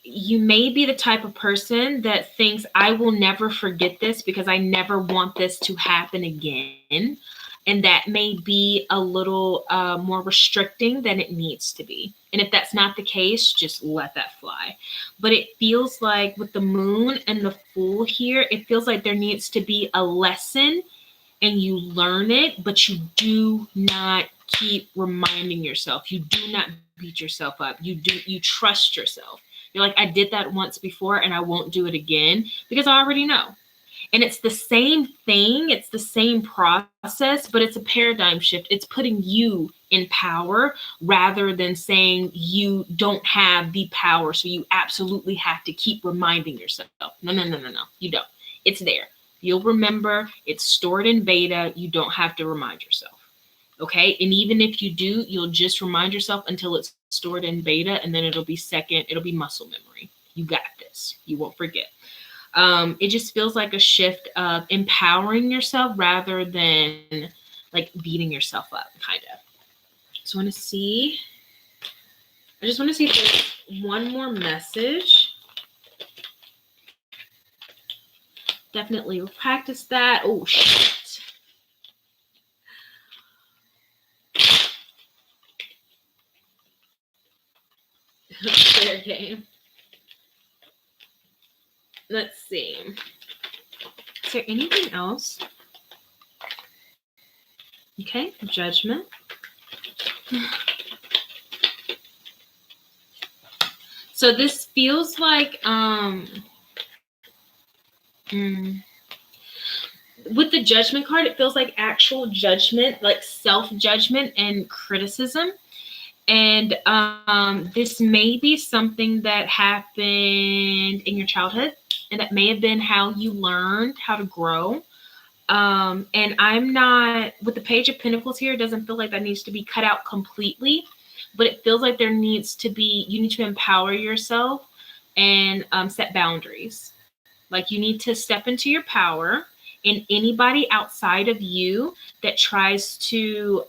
A: You may be the type of person that thinks, I will never forget this because I never want this to happen again. And that may be a little more restricting than it needs to be. And if that's not the case, just let that fly. But it feels like with the moon and the fool here, it feels like there needs to be a lesson and you learn it, but you do not keep reminding yourself. You do not beat yourself up. You trust yourself. You're like, I did that once before and I won't do it again because I already know. And it's the same thing. It's the same process, but it's a paradigm shift. It's putting you in power rather than saying you don't have the power. So you absolutely have to keep reminding yourself. No. You don't. It's there. You'll remember. It's stored in beta. You don't have to remind yourself. Okay. And even if you do, you'll just remind yourself until it's stored in beta, and then it'll be muscle memory. You got this. You won't forget. It just feels like a shift of empowering yourself rather than like beating yourself up, kind of. So I just want to see if there's one more message. Definitely practice that. Oh, shit. Fair game. Let's see. Is there anything else? Okay, judgment. So this feels like with the judgment card, it feels like actual judgment, like self-judgment and criticism. And this may be something that happened in your childhood, and that may have been how you learned how to grow. And I'm not, with the Page of Pentacles here, it doesn't feel like that needs to be cut out completely, but it feels like there needs to be, you need to empower yourself and set boundaries. Like you need to step into your power, and anybody outside of you that tries to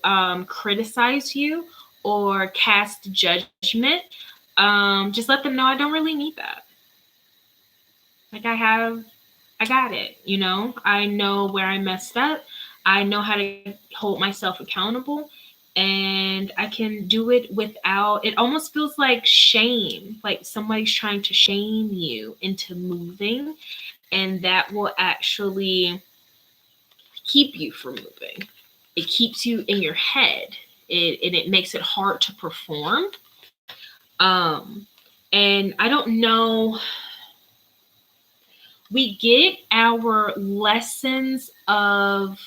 A: criticize you or cast judgment, just let them know I don't really need that. Like I got it, you know? I know where I messed up. I know how to hold myself accountable, and I can do it without, it almost feels like shame, like somebody's trying to shame you into moving, and that will actually keep you from moving. It keeps you in your head. It makes it hard to perform. And I don't know, we get our lessons of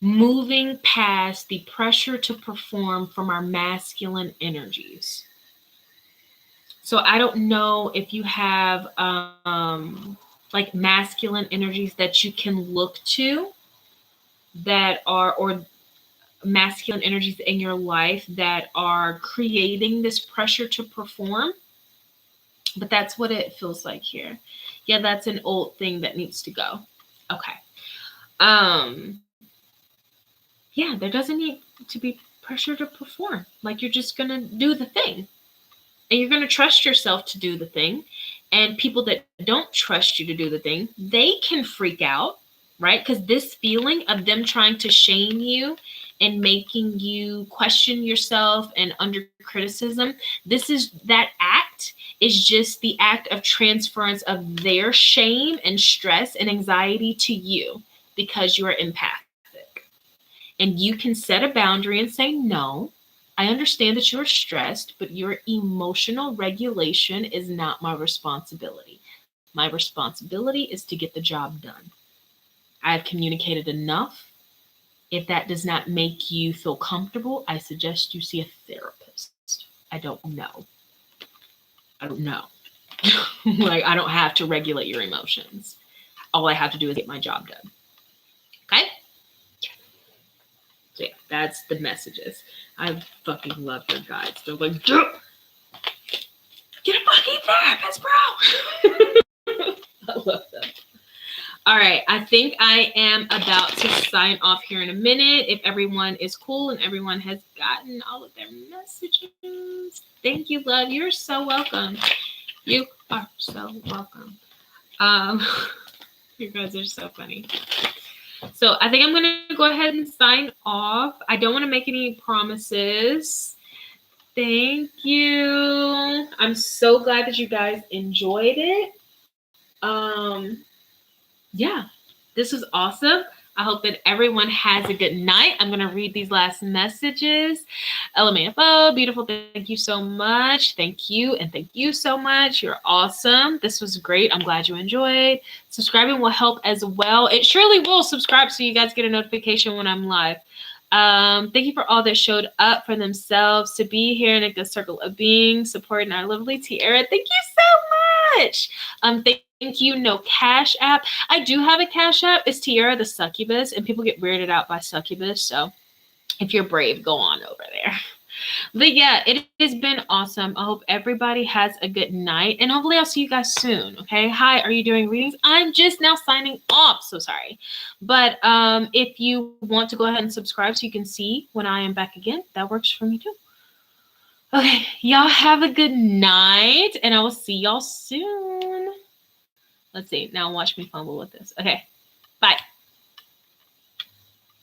A: moving past the pressure to perform from our masculine energies. So I don't know if you have like masculine energies that you can look to that are, or masculine energies in your life that are creating this pressure to perform. But that's what it feels like here. Yeah, that's an old thing that needs to go. Okay. Um, yeah, there doesn't need to be pressure to perform. Like you're just gonna do the thing. And you're gonna trust yourself to do the thing. And people that don't trust you to do the thing, they can freak out, right? Because this feeling of them trying to shame you and making you question yourself and under criticism, this is that act is just the act of transference of their shame and stress and anxiety to you because you are empathic. And you can set a boundary and say, no, I understand that you're stressed, but your emotional regulation is not my responsibility. My responsibility is to get the job done. I have communicated enough. If that does not make you feel comfortable, I suggest you see a therapist. I don't know. I don't know. Like, I don't have to regulate your emotions. All I have to do is get my job done. Okay? So, yeah, that's the messages. I fucking love your guides. They're like, get a fucking therapist, bro. I love them. All right, I think I am about to sign off here in a minute. If everyone is cool and everyone has gotten all of their messages. Thank you, love. You're so welcome. You are so welcome. You guys are so funny. So I think I'm going to go ahead and sign off. I don't want to make any promises. Thank you. I'm so glad that you guys enjoyed it. Yeah, this was awesome. I hope that everyone has a good night. I'm going to read these last messages. LMAFO, beautiful. Thank you so much. Thank you. And thank you so much. You're awesome. This was great. I'm glad you enjoyed. Subscribing will help as well. It surely will. Subscribe so you guys get a notification when I'm live. Thank you for all that showed up for themselves to be here in a good circle of being, supporting our lovely Tiara. Thank you so much. Thank you. No Cash App. I do have a Cash App. It's Tiara the Succubus, and people get weirded out by Succubus. So if you're brave, go on over there. But yeah, it has been awesome. I hope everybody has a good night, and hopefully I'll see you guys soon. Okay. Hi, are you doing readings? I'm just now signing off. So sorry. But if you want to go ahead and subscribe so you can see when I am back again, that works for me too. Okay. Y'all have a good night, and I will see y'all soon. Let's see. Now watch me fumble with this. Okay. Bye.